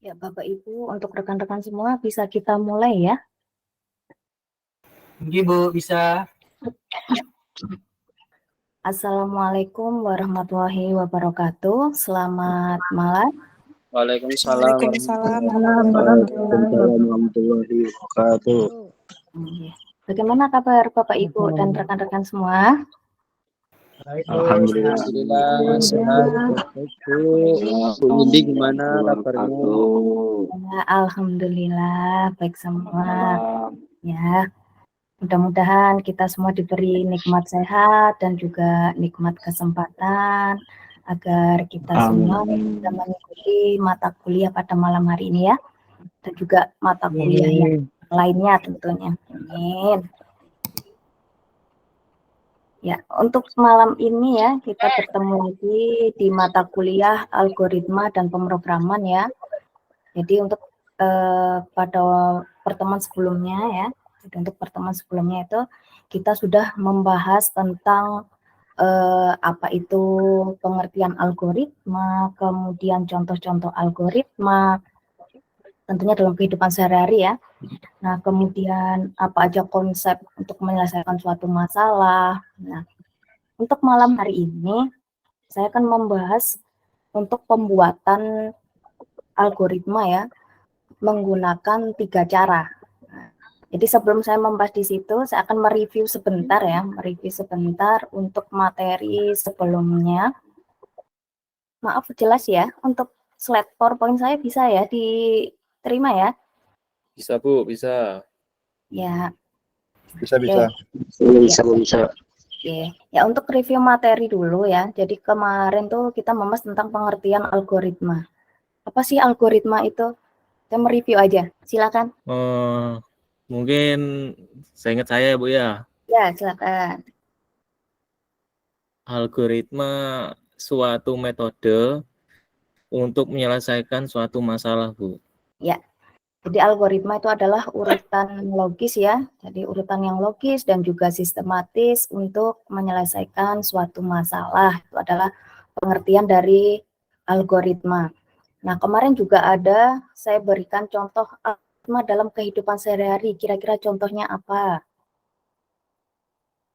Ya, Bapak Ibu, untuk rekan-rekan semua bisa kita mulai ya. Ibu bisa. Assalamualaikum warahmatullahi wabarakatuh. Selamat malam. Waalaikumsalam. Warahmatullahi wabarakatuh. Bagaimana kabar Bapak Ibu dan rekan-rekan semua? Alhamdulillah. Alhamdulillah sehat. Bu Indi gimana kabarnya? Ya, alhamdulillah baik semua. Ya, mudah-mudahan kita semua diberi nikmat sehat dan juga nikmat kesempatan agar kita semua bisa mengikuti mata kuliah pada malam hari ini ya, dan juga mata kuliah yang lainnya tentunya. Amin. Ya, untuk malam ini ya kita bertemu lagi di mata kuliah algoritma dan pemrograman ya. Jadi untuk pada pertemuan sebelumnya ya, jadi untuk pertemuan sebelumnya itu kita sudah membahas tentang apa itu pengertian algoritma, kemudian contoh-contoh algoritma, tentunya dalam kehidupan sehari-hari ya. Nah, kemudian apa aja konsep untuk menyelesaikan suatu masalah. Nah, untuk malam hari ini saya akan membahas untuk pembuatan algoritma ya, menggunakan 3 cara. Nah, jadi sebelum saya membahas di situ, saya akan mereview sebentar ya, untuk materi sebelumnya. Maaf jelas ya, untuk slide PowerPoint saya bisa ya diterima ya? Bisa Bu, bisa. Ya. Bisa. Oke. Ya, untuk review materi dulu ya. Jadi kemarin tuh kita membahas tentang pengertian algoritma. Apa sih algoritma itu? Saya mereview aja. Silakan. Mungkin seingat saya Bu ya. Ya, silakan. Algoritma suatu metode untuk menyelesaikan suatu masalah Bu. Ya. Jadi algoritma itu adalah urutan logis ya. Jadi urutan yang logis dan juga sistematis untuk menyelesaikan suatu masalah. Itu adalah pengertian dari algoritma. Nah, kemarin juga saya berikan contoh algoritma dalam kehidupan sehari-hari. Kira-kira contohnya apa?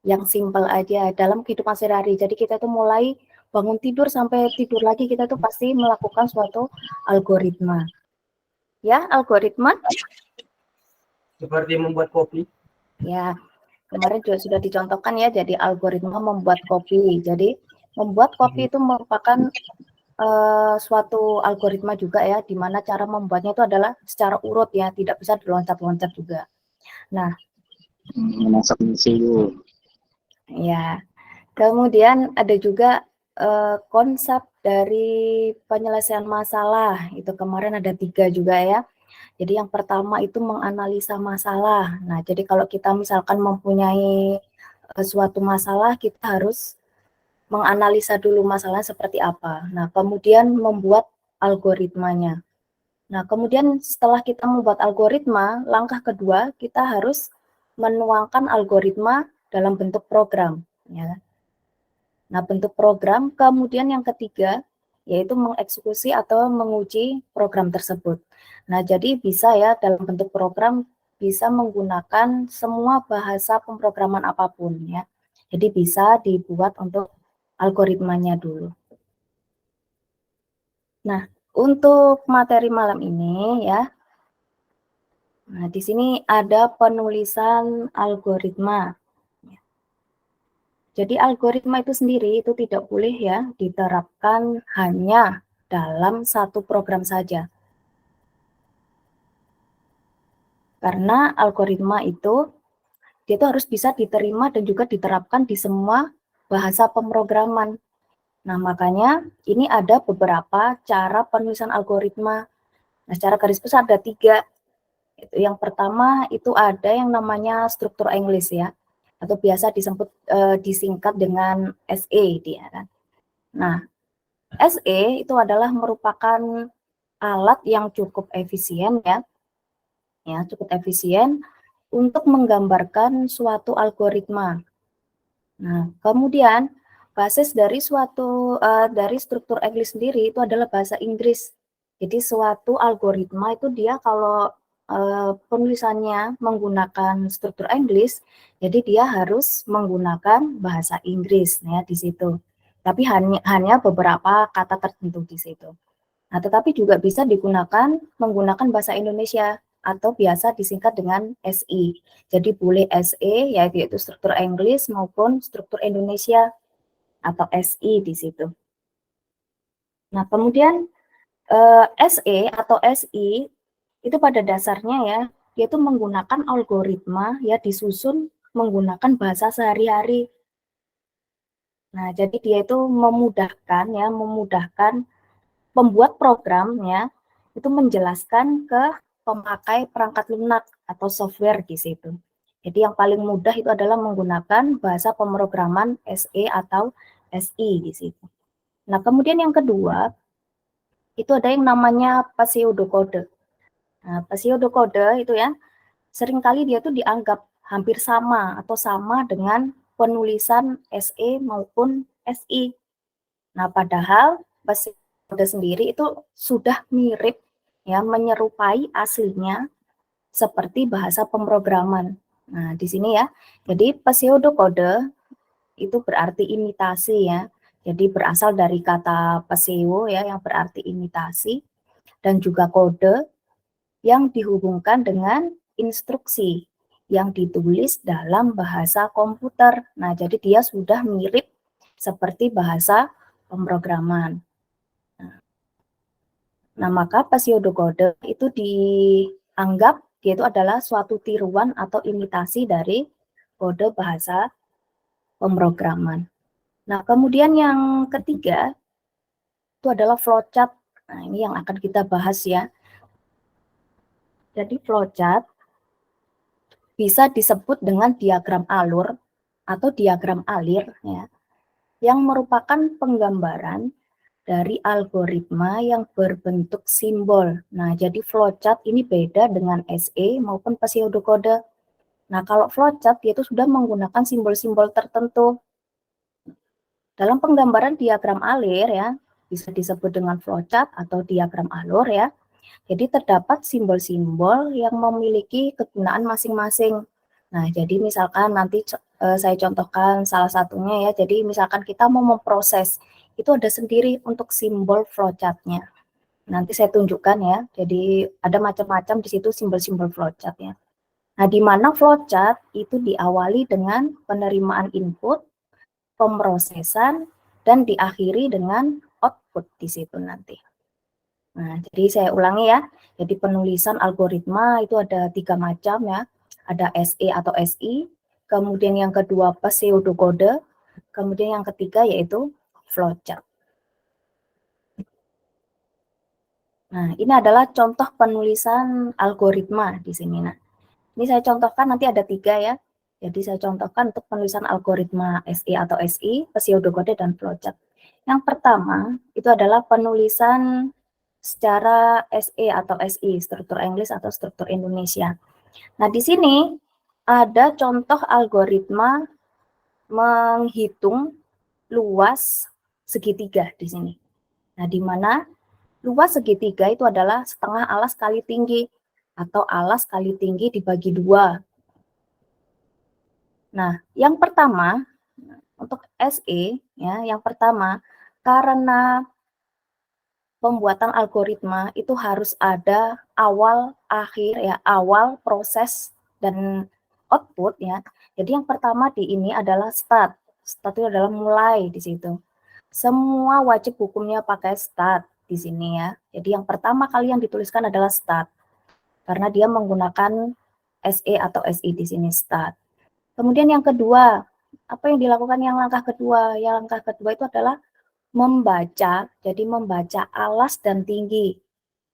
Yang simpel aja dalam kehidupan sehari-hari. Jadi kita itu mulai bangun tidur sampai tidur lagi kita tuh pasti melakukan suatu algoritma. Ya, algoritma Seperti membuat kopi. ya, kemarin juga sudah dicontohkan ya, jadi algoritma membuat kopi. Jadi membuat kopi itu merupakan suatu algoritma juga ya, di mana cara membuatnya itu adalah secara urut ya, tidak bisa diloncat-loncat juga. Nah, Masak nasi Bu. ya, kemudian ada juga konsep dari penyelesaian masalah, itu kemarin ada 3 juga ya. Jadi yang pertama itu menganalisa masalah. Nah, jadi kalau kita misalkan mempunyai suatu masalah, kita harus menganalisa dulu masalahnya seperti apa. Nah, kemudian membuat algoritmanya. Nah, kemudian setelah kita membuat algoritma, langkah kedua kita harus menuangkan algoritma dalam bentuk program. Ya. Nah, bentuk program, kemudian yang ketiga yaitu mengeksekusi atau menguji program tersebut. Nah, jadi bisa ya dalam bentuk program bisa menggunakan semua bahasa pemrograman apapun ya. Jadi bisa dibuat untuk algoritmanya dulu. Nah, untuk materi malam ini ya. Nah, di sini ada penulisan algoritma. Jadi algoritma itu sendiri itu tidak boleh ya diterapkan hanya dalam satu program saja. Karena algoritma itu dia itu harus bisa diterima dan juga diterapkan di semua bahasa pemrograman. Nah, makanya ini ada beberapa cara penulisan algoritma. Nah, secara garis besar ada 3. Yang pertama itu ada yang namanya struktur English ya, atau biasa disingkat dengan SE dia kan. Nah, SE itu adalah merupakan alat yang cukup efisien ya, cukup efisien untuk menggambarkan suatu algoritma. Nah, kemudian basis dari dari struktur English sendiri itu adalah bahasa Inggris. Jadi suatu algoritma itu dia kalau penulisannya menggunakan struktur Inggris, jadi dia harus menggunakan bahasa Inggris ya di situ. Tapi hanya beberapa kata tertentu di situ. Nah, tetapi juga bisa digunakan menggunakan bahasa Indonesia atau biasa disingkat dengan SI. Jadi boleh SE yaitu struktur Inggris maupun struktur Indonesia atau SI di situ. Nah, kemudian SE atau SI itu pada dasarnya ya, yaitu menggunakan algoritma ya disusun menggunakan bahasa sehari-hari. Nah, jadi dia itu memudahkan pembuat programnya itu menjelaskan ke pemakai perangkat lunak atau software di situ. Jadi yang paling mudah itu adalah menggunakan bahasa pemrograman SE atau SI di situ. Nah, kemudian yang kedua itu ada yang namanya pseudokode. Nah, pseudokode itu ya seringkali dia tuh dianggap hampir sama atau sama dengan penulisan SE maupun SI. Nah, padahal pseudokode sendiri itu sudah mirip ya, menyerupai aslinya seperti bahasa pemrograman. Nah, di sini ya. Jadi pseudokode itu berarti imitasi ya. Jadi berasal dari kata pseudo ya yang berarti imitasi dan juga kode yang dihubungkan dengan instruksi yang ditulis dalam bahasa komputer. Nah, jadi dia sudah mirip seperti bahasa pemrograman. Nah, maka pseudokode itu dianggap dia itu adalah suatu tiruan atau imitasi dari kode bahasa pemrograman. Nah, kemudian yang ketiga itu adalah flowchart. Nah, ini yang akan kita bahas ya. Jadi flowchart bisa disebut dengan diagram alur atau diagram alir ya, yang merupakan penggambaran dari algoritma yang berbentuk simbol. Nah, jadi flowchart ini beda dengan SE maupun pseudokode. Nah, kalau flowchart itu sudah menggunakan simbol-simbol tertentu. Dalam penggambaran diagram alir ya, bisa disebut dengan flowchart atau diagram alur ya. Jadi terdapat simbol-simbol yang memiliki kegunaan masing-masing. Nah, jadi misalkan nanti saya contohkan salah satunya ya. Jadi misalkan kita mau memproses, itu ada sendiri untuk simbol flowchart-nya. Nanti saya tunjukkan ya. Jadi ada macam-macam di situ simbol-simbol flowchart-nya. Nah, di mana flowchart itu diawali dengan penerimaan input, pemrosesan, dan diakhiri dengan output di situ nanti. Nah, jadi saya ulangi ya. Jadi penulisan algoritma itu ada 3 macam ya. Ada SE atau SI, kemudian yang kedua pseudokode, kemudian yang ketiga yaitu flowchart. Nah, ini adalah contoh penulisan algoritma di sini. Nah, ini saya contohkan nanti ada 3 ya. Jadi saya contohkan untuk penulisan algoritma SE atau SI, pseudokode, dan flowchart. Yang pertama itu adalah penulisan secara SE atau SI, struktur Inggris atau struktur Indonesia. Nah, di sini ada contoh algoritma menghitung luas segitiga di sini. Nah, di mana luas segitiga itu adalah setengah alas kali tinggi atau alas kali tinggi dibagi 2. Nah, yang pertama untuk SE ya, yang pertama karena pembuatan algoritma itu harus ada awal, akhir ya, awal, proses dan output ya. Jadi yang pertama di ini adalah start. Start itu adalah mulai di situ. Semua wajib hukumnya pakai start di sini ya. Jadi yang pertama kali yang dituliskan adalah start. Karena dia menggunakan SE atau SI di sini start. Kemudian yang kedua, apa yang dilakukan yang langkah kedua? Yang langkah kedua itu adalah membaca, jadi membaca alas dan tinggi.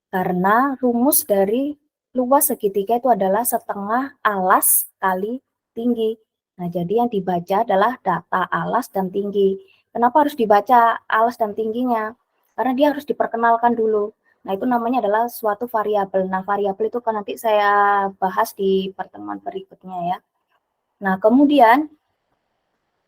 Karena rumus dari luas segitiga itu adalah setengah alas kali tinggi. Nah, jadi yang dibaca adalah data alas dan tinggi. Kenapa harus dibaca alas dan tingginya? Karena dia harus diperkenalkan dulu. Nah, itu namanya adalah suatu variabel. Nah, variabel itu kan nanti saya bahas di pertemuan berikutnya ya. Nah, kemudian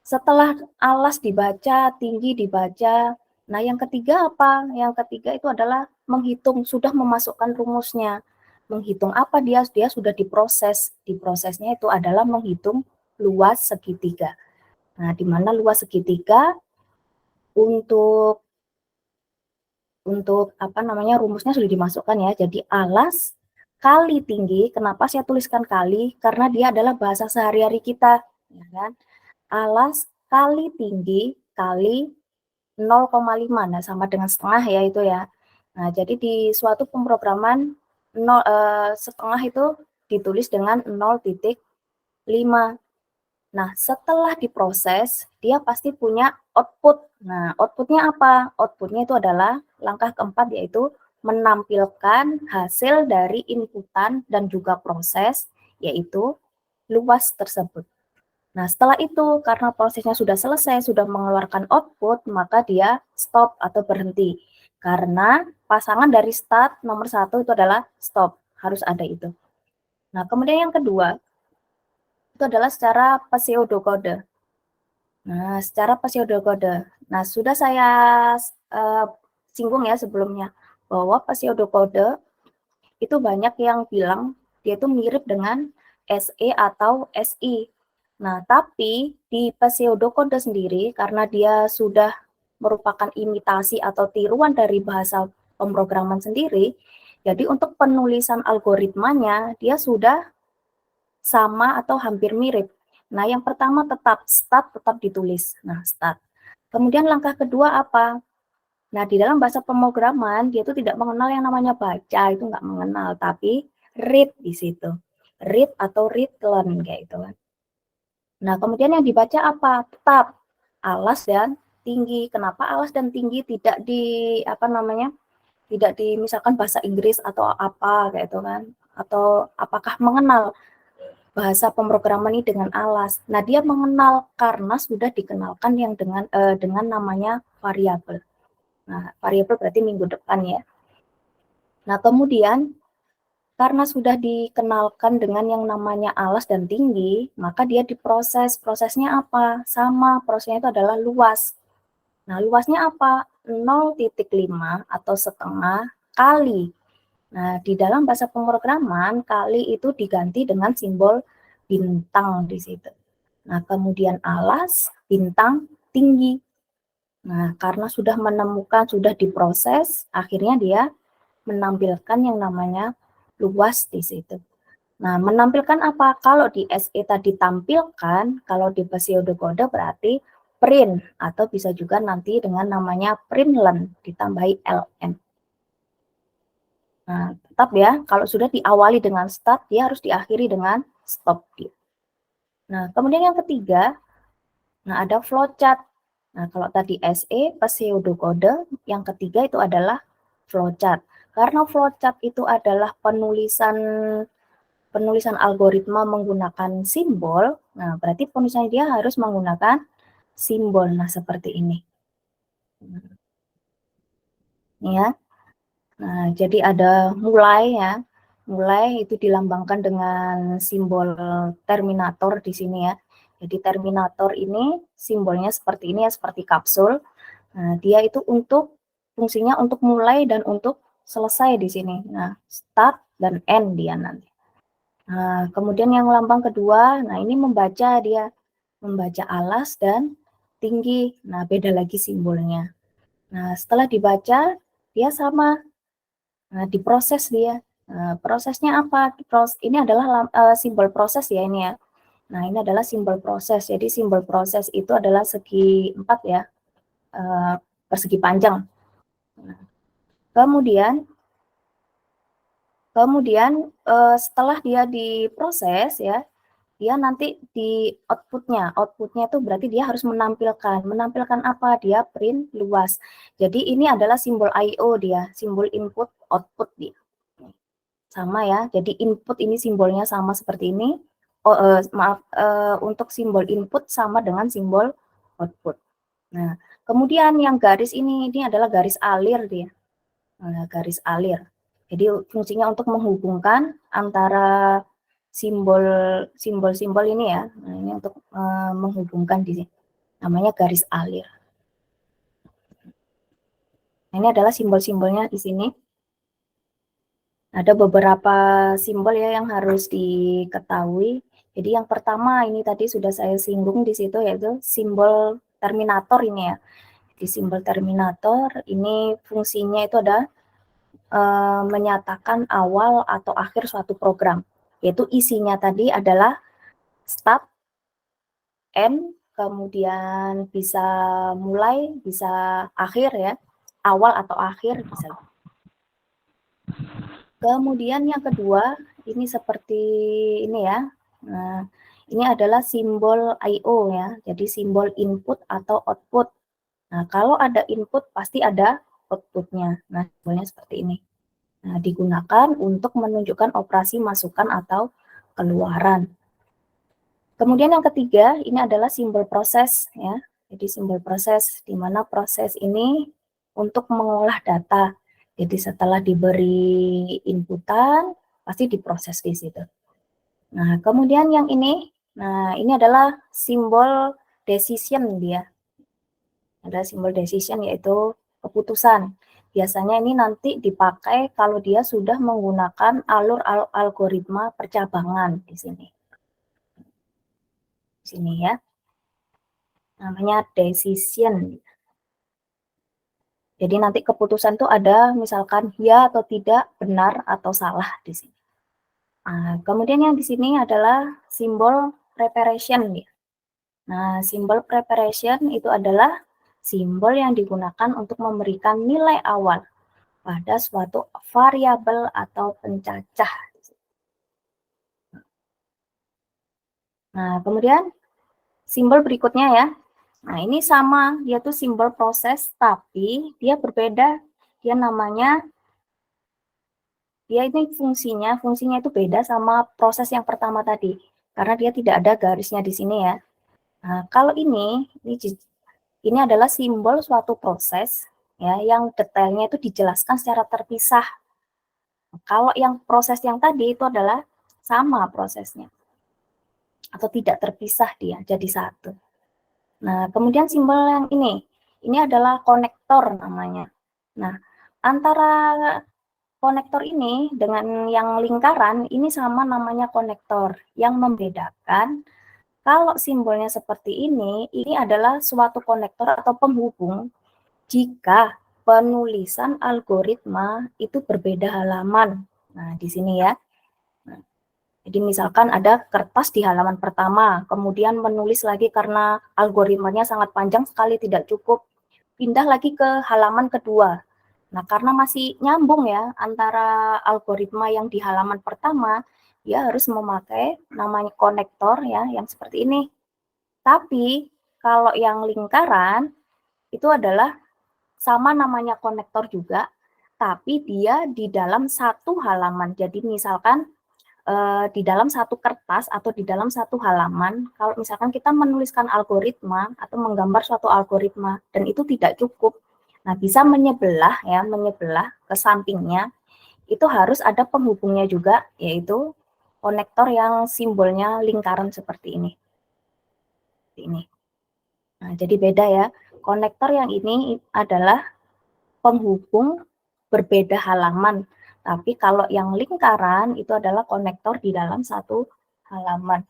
setelah alas dibaca, tinggi dibaca, nah yang ketiga apa? Yang ketiga itu adalah menghitung, sudah memasukkan rumusnya. Menghitung apa dia? Dia sudah diproses. Diprosesnya itu adalah menghitung luas segitiga. Nah, di mana luas segitiga untuk apa namanya, rumusnya sudah dimasukkan ya. Jadi alas kali tinggi. Kenapa saya tuliskan kali? Karena dia adalah bahasa sehari-hari kita, ya kan? Alas kali tinggi kali 0,5. Nah, sama dengan setengah ya itu ya. Nah, jadi di suatu pemrograman setengah itu ditulis dengan 0,5. Nah, setelah diproses, dia pasti punya output. Nah, outputnya apa? Outputnya itu adalah langkah keempat, yaitu menampilkan hasil dari inputan dan juga proses, yaitu luas tersebut. Nah, setelah itu, karena prosesnya sudah selesai, sudah mengeluarkan output, maka dia stop atau berhenti. Karena pasangan dari start nomor 1 itu adalah stop, harus ada itu. Nah, kemudian yang kedua, itu adalah secara pseudokode. Nah, secara pseudokode. Nah, sudah saya singgung ya sebelumnya, bahwa pseudokode itu banyak yang bilang dia itu mirip dengan SE atau SI. Nah, tapi di pseudokode sendiri, karena dia sudah merupakan imitasi atau tiruan dari bahasa pemrograman sendiri, jadi untuk penulisan algoritmanya, dia sudah sama atau hampir mirip. Nah, yang pertama start tetap ditulis. Nah, start. Kemudian langkah kedua apa? Nah, di dalam bahasa pemrograman, dia itu tidak mengenal yang namanya baca, itu nggak mengenal, tapi read di situ. Read atau read learn, kayak itu kan. Nah, kemudian yang dibaca apa? Tetap alas dan tinggi. Kenapa alas dan tinggi tidak tidak di misalkan bahasa Inggris atau apa, kayak itu kan. Atau apakah mengenal bahasa pemrograman ini dengan alas. Nah, dia mengenal karena sudah dikenalkan yang dengan namanya variabel. Nah, variabel berarti minggu depan ya. Nah, kemudian karena sudah dikenalkan dengan yang namanya alas dan tinggi, maka dia diproses. Prosesnya apa? Sama, prosesnya itu adalah luas. Nah, luasnya apa? 0,5 atau setengah kali. Nah, di dalam bahasa pemrograman, kali itu diganti dengan simbol bintang di situ. Nah, kemudian alas, bintang, tinggi. Nah, karena sudah menemukan, sudah diproses, akhirnya dia menampilkan yang namanya luas di situ. Nah, menampilkan apa? Kalau di SE tadi tampilkan, kalau di pseudokode berarti print, atau bisa juga nanti dengan namanya println, ditambahi ln. Nah, tetap ya, kalau sudah diawali dengan start, dia harus diakhiri dengan stop. Nah, kemudian yang ketiga, nah ada flowchart. Nah, kalau tadi SE, pseudokode, yang ketiga itu adalah flowchart. Karena flowchart itu adalah penulisan algoritma menggunakan simbol, nah berarti penulisannya dia harus menggunakan simbol. Nah, seperti ini. Ya. Nah, jadi ada mulai ya. Mulai itu dilambangkan dengan simbol terminator di sini ya. Jadi terminator ini simbolnya seperti ini ya, seperti kapsul. Nah, dia itu fungsinya untuk mulai dan untuk selesai di sini. Nah, start dan end dia nanti. Nah, kemudian yang lambang kedua, nah ini membaca alas dan tinggi. Nah, beda lagi simbolnya. Nah, setelah dibaca, dia sama. Nah, diproses dia. Nah, prosesnya apa? Ini adalah simbol proses ya ini ya. Nah, ini adalah simbol proses. Jadi simbol proses itu adalah segi 4 ya, persegi panjang. Nah, kemudian setelah dia diproses ya, dia nanti di outputnya itu berarti dia harus menampilkan apa? Dia print luas. Jadi ini adalah simbol I/O dia, simbol input output dia. Sama ya, jadi input ini simbolnya sama seperti ini. Untuk simbol input sama dengan simbol output. Nah, kemudian yang garis ini adalah garis alir dia. Nah, garis alir. Jadi fungsinya untuk menghubungkan antara simbol-simbol ini ya. Nah, ini untuk menghubungkan di sini. Namanya garis alir. Nah, ini adalah simbol-simbolnya di sini. Ada beberapa simbol ya yang harus diketahui. Jadi yang pertama ini tadi sudah saya singgung di situ, yaitu simbol terminator ini ya. Di simbol terminator ini fungsinya itu ada menyatakan awal atau akhir suatu program. Yaitu isinya tadi adalah start, end, kemudian bisa mulai, bisa akhir ya, awal atau akhir bisa. Kemudian yang kedua, ini seperti ini ya. Nah, ini adalah simbol I/O ya. Jadi simbol input atau output. Nah, kalau ada input pasti ada outputnya. Nah, simbolnya seperti ini. Nah, digunakan untuk menunjukkan operasi masukan atau keluaran. Kemudian yang ketiga, ini adalah simbol proses ya. Jadi simbol proses, di mana proses ini untuk mengolah data. Jadi setelah diberi inputan, pasti diproses di situ. Nah, kemudian yang ini, nah ini adalah simbol decision dia. Ada simbol decision yaitu keputusan. Biasanya ini nanti dipakai kalau dia sudah menggunakan alur algoritma percabangan di sini. Sini ya. Namanya decision. Jadi nanti keputusan itu ada misalkan ya atau tidak, benar atau salah di sini. Nah, kemudian yang di sini adalah simbol preparation ya. Nah, simbol preparation itu adalah simbol yang digunakan untuk memberikan nilai awal pada suatu variabel atau pencacah. Nah, kemudian simbol berikutnya ya. Nah, ini sama, dia tuh simbol proses, tapi dia berbeda. Dia namanya, dia ini fungsinya itu beda sama proses yang pertama tadi. Karena dia tidak ada garisnya di sini ya. Nah, kalau ini adalah simbol suatu proses ya yang detailnya itu dijelaskan secara terpisah. Kalau yang proses yang tadi itu adalah sama prosesnya. Atau tidak terpisah dia, jadi satu. Nah, kemudian simbol yang ini adalah konektor namanya. Nah, antara konektor ini dengan yang lingkaran, ini sama namanya konektor. Yang membedakan, kalau simbolnya seperti ini adalah suatu konektor atau penghubung jika penulisan algoritma itu berbeda halaman. Nah, di sini ya. Jadi misalkan ada kertas di halaman pertama, kemudian menulis lagi karena algoritmanya sangat panjang sekali tidak cukup, pindah lagi ke halaman kedua. Nah, karena masih nyambung ya antara algoritma yang di halaman pertama, dia harus memakai namanya konektor ya, yang seperti ini. Tapi kalau yang lingkaran itu adalah sama namanya konektor juga, tapi dia di dalam satu halaman. Jadi misalkan di dalam satu kertas atau di dalam satu halaman, kalau misalkan kita menuliskan algoritma atau menggambar suatu algoritma dan itu tidak cukup, nah bisa menyebelah ke sampingnya, itu harus ada penghubungnya juga, yaitu konektor yang simbolnya lingkaran seperti ini. Nah, jadi beda ya, konektor yang ini adalah penghubung berbeda halaman. Tapi kalau yang lingkaran itu adalah konektor di dalam satu halaman.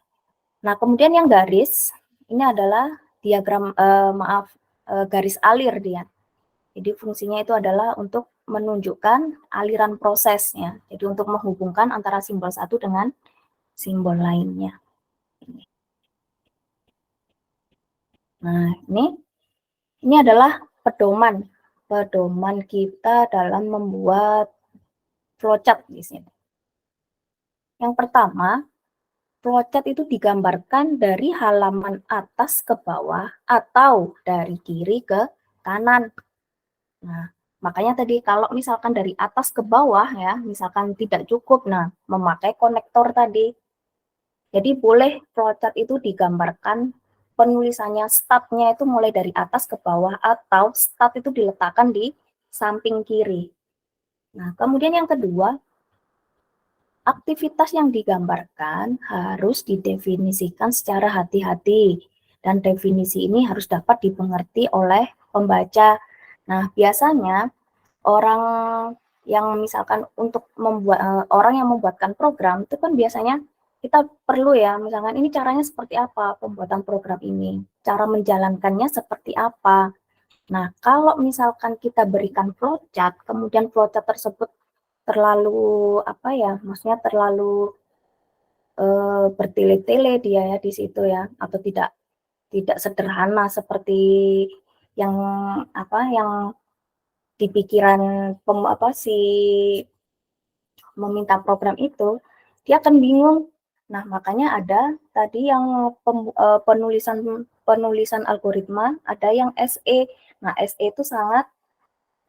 Nah, kemudian yang garis, ini adalah diagram, garis alir dia. Jadi fungsinya itu adalah untuk menunjukkan aliran prosesnya. Jadi untuk menghubungkan antara simbol satu dengan simbol lainnya. Nah, ini adalah pedoman kita dalam membuat flowchart di sini. Yang pertama, flowchart itu digambarkan dari halaman atas ke bawah atau dari kiri ke kanan. Nah, makanya tadi kalau misalkan dari atas ke bawah ya, misalkan tidak cukup, nah memakai konektor tadi. Jadi boleh flowchart itu digambarkan penulisannya startnya itu mulai dari atas ke bawah atau start itu diletakkan di samping kiri. Nah, kemudian yang kedua, aktivitas yang digambarkan harus didefinisikan secara hati-hati dan definisi ini harus dapat dimengerti oleh pembaca. Nah, biasanya orang yang misalkan untuk membuat orang yang membuatkan program itu kan biasanya kita perlu ya, misalkan ini caranya seperti apa pembuatan program ini, cara menjalankannya seperti apa. Nah, kalau misalkan kita berikan flowchart, kemudian flowchart tersebut terlalu apa ya, maksudnya terlalu bertele-tele dia ya di situ ya, atau tidak sederhana seperti yang apa yang di pikiran si meminta program itu, dia akan bingung. Nah, makanya ada tadi yang penulisan algoritma, ada yang SE. Nah, SE itu sangat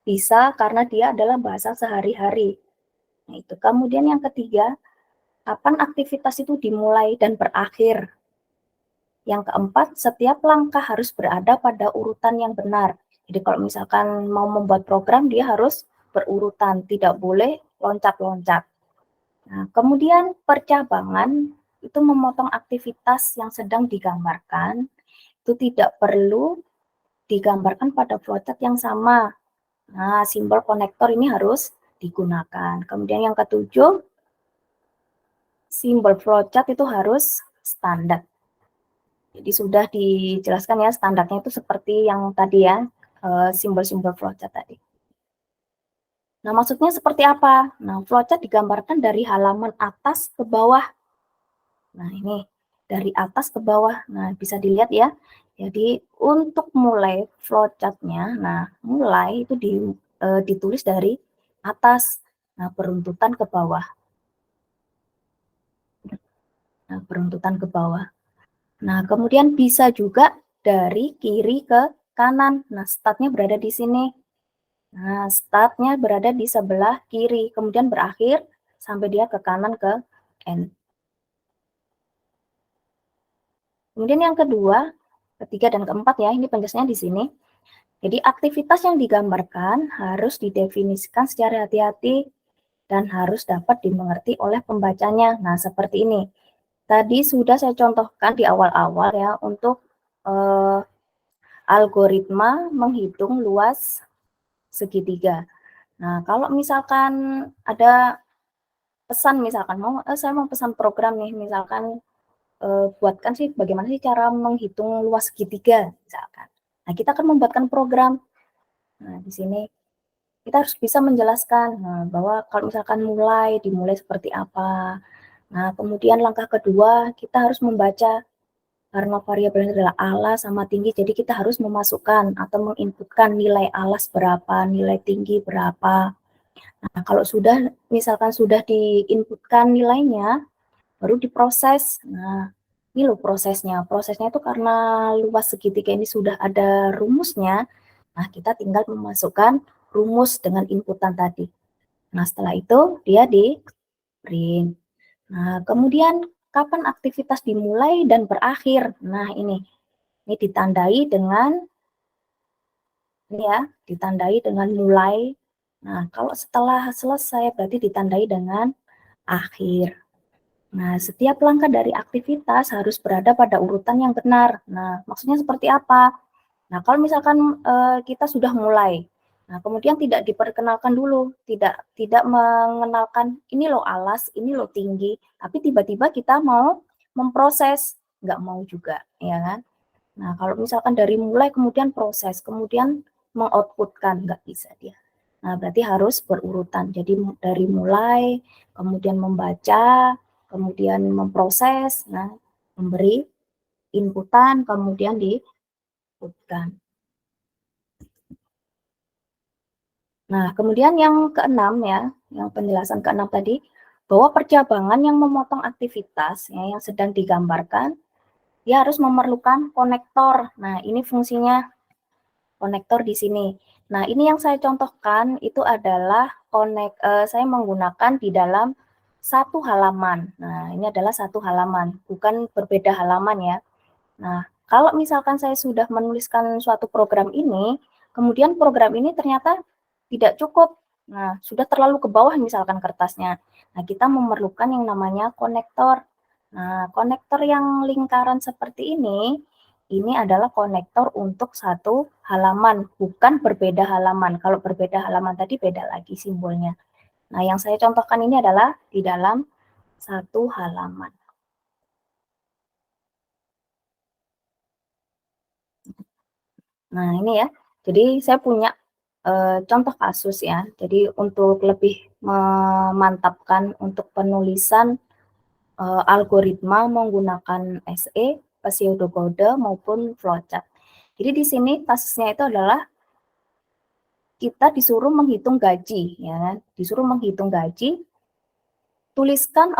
bisa karena dia adalah bahasa sehari-hari. Nah, itu. Kemudian yang ketiga, kapan aktivitas itu dimulai dan berakhir. Yang keempat, setiap langkah harus berada pada urutan yang benar. Jadi kalau misalkan mau membuat program, dia harus berurutan, tidak boleh loncat-loncat. Nah, kemudian percabangan itu memotong aktivitas yang sedang digambarkan, itu tidak perlu digambarkan pada flowchart yang sama. Nah, simbol konektor ini harus digunakan. Kemudian yang ketujuh, simbol flowchart itu harus standar. Jadi sudah dijelaskan ya standarnya itu seperti yang tadi ya, simbol-simbol flowchart tadi. Nah, maksudnya seperti apa? Nah, flowchart digambarkan dari halaman atas ke bawah. Nah, ini dari atas ke bawah. Nah, bisa dilihat ya. Jadi untuk mulai flowchart-nya, nah mulai itu ditulis dari atas. Nah, beruntutan ke bawah. Nah, beruntutan ke bawah. Nah, kemudian bisa juga dari kiri ke kanan. Nah, startnya berada di sini. Nah, startnya berada di sebelah kiri, kemudian berakhir sampai dia ke kanan ke end. Kemudian yang kedua, ketiga, dan keempat ya, ini penjelasannya di sini. Jadi aktivitas yang digambarkan harus didefinisikan secara hati-hati dan harus dapat dimengerti oleh pembacanya. Nah, seperti ini. Tadi sudah saya contohkan di awal-awal ya untuk algoritma menghitung luas segitiga. Nah, kalau misalkan ada pesan misalkan saya mau pesan program nih, misalkan buatkan sih bagaimana sih cara menghitung luas segitiga misalkan. Nah, kita akan membuatkan program. Nah, di sini kita harus bisa menjelaskan bahwa kalau misalkan dimulai seperti apa. Nah, kemudian langkah kedua kita harus membaca karena variabelnya adalah alas sama tinggi, jadi kita harus memasukkan atau menginputkan nilai alas berapa, nilai tinggi berapa. Nah, kalau sudah misalkan sudah diinputkan nilainya, baru diproses. Nah, ini loh prosesnya. Prosesnya itu karena luas segitiga ini sudah ada rumusnya. Nah, kita tinggal memasukkan rumus dengan inputan tadi. Nah, setelah itu dia di print. Nah, kemudian kapan aktivitas dimulai dan berakhir? Nah, ini ditandai dengan ini ya, ditandai dengan mulai. Nah, kalau setelah selesai berarti ditandai dengan akhir. Nah, setiap langkah dari aktivitas harus berada pada urutan yang benar. Nah, maksudnya seperti apa? Nah, kalau misalkan kita sudah mulai, nah kemudian tidak diperkenalkan dulu, tidak mengenalkan ini loh alas, ini loh tinggi, tapi tiba-tiba kita mau memproses, nggak mau juga, ya kan? Nah, kalau misalkan dari mulai kemudian proses, kemudian mengoutputkan, nggak bisa dia. Nah, berarti harus berurutan. Jadi dari mulai, kemudian membaca, kemudian memproses, nah memberi inputan, kemudian diinputkan. Nah, kemudian yang keenam ya, yang penjelasan keenam tadi, bahwa percabangan yang memotong aktivitas ya, yang sedang digambarkan, dia harus memerlukan konektor. Nah, ini fungsinya konektor di sini. Nah, ini yang saya contohkan itu adalah saya menggunakan di dalam satu halaman. Nah, ini adalah satu halaman, bukan berbeda halaman ya. Nah, kalau misalkan saya sudah menuliskan suatu program ini, kemudian program ini ternyata tidak cukup. Nah, sudah terlalu ke bawah misalkan kertasnya. Nah, kita memerlukan yang namanya konektor. Nah, konektor yang lingkaran seperti ini adalah konektor untuk satu halaman, bukan berbeda halaman. Kalau berbeda halaman tadi beda lagi simbolnya. Nah, yang saya contohkan ini adalah di dalam satu halaman. Nah, ini ya. Jadi saya punya contoh kasus ya. Jadi untuk lebih memantapkan untuk penulisan algoritma menggunakan SE, pseudokode maupun flowchart. Jadi di sini kasusnya itu adalah kita disuruh menghitung gaji, ya, disuruh menghitung gaji. Tuliskan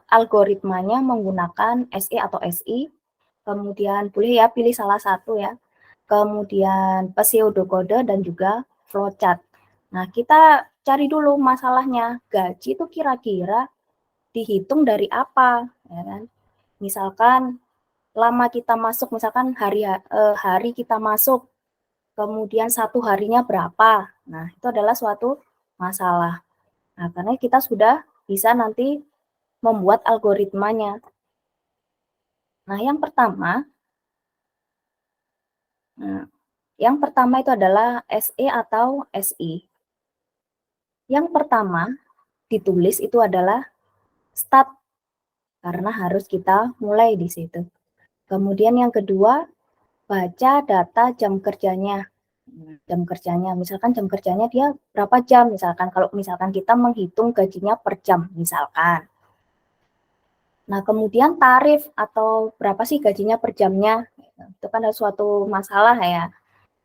algoritmanya menggunakan SE atau SI, kemudian boleh ya pilih salah satu ya, kemudian pseudokode dan juga flowchart. Nah, kita cari dulu masalahnya, gaji itu kira-kira dihitung dari apa, ya kan? Misalkan lama kita masuk, misalkan hari kita masuk, kemudian satu harinya berapa. Nah, itu adalah suatu masalah. Nah, karena kita sudah bisa nanti membuat algoritmanya. Nah, yang pertama itu adalah SE atau SI. Yang pertama ditulis itu adalah start, karena harus kita mulai di situ. Kemudian yang kedua, baca data jam kerjanya. Jam kerjanya, misalkan jam kerjanya dia berapa jam, misalkan kalau misalkan kita menghitung gajinya per jam, misalkan. Nah, kemudian tarif atau berapa sih gajinya per jamnya, itu kan ada suatu masalah ya.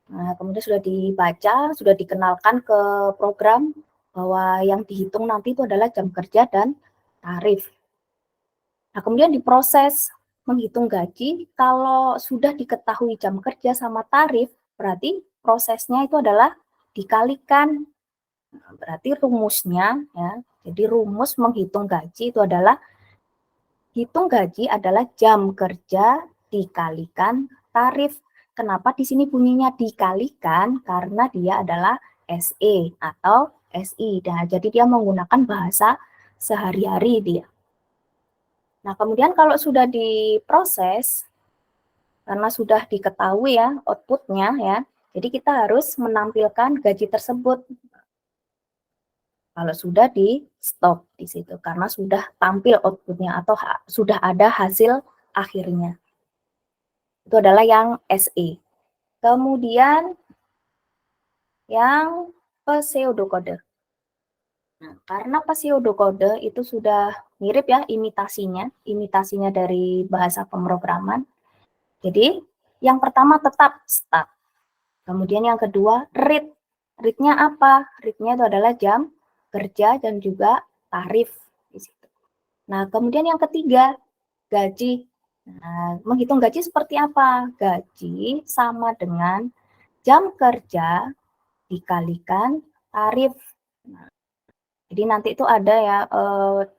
Nah, kemudian sudah dibaca, sudah dikenalkan ke program bahwa yang dihitung nanti itu adalah jam kerja dan tarif. Nah, kemudian diproses menghitung gaji, kalau sudah diketahui jam kerja sama tarif, berarti prosesnya itu adalah dikalikan. Nah, berarti rumusnya ya, jadi rumus menghitung gaji itu adalah hitung gaji adalah jam kerja dikalikan tarif. Kenapa di sini bunyinya dikalikan? Karena dia adalah SE atau SI. Nah, jadi dia menggunakan bahasa sehari-hari dia. Nah, kemudian kalau sudah diproses, karena sudah diketahui ya outputnya ya, jadi kita harus menampilkan gaji tersebut. Kalau sudah di stop di situ, karena sudah tampil outputnya atau sudah ada hasil akhirnya. Itu adalah yang SE. Kemudian yang pseudokode. Nah, karena pseudokode itu sudah mirip ya imitasinya dari bahasa pemrograman. Jadi yang pertama tetap start. Kemudian yang kedua read. Read-nya apa? Read-nya itu adalah jam kerja dan juga tarif di situ. Nah, kemudian yang ketiga gaji. Nah, menghitung gaji seperti apa? Gaji sama dengan jam kerja dikalikan tarif. Nah, jadi nanti itu ada ya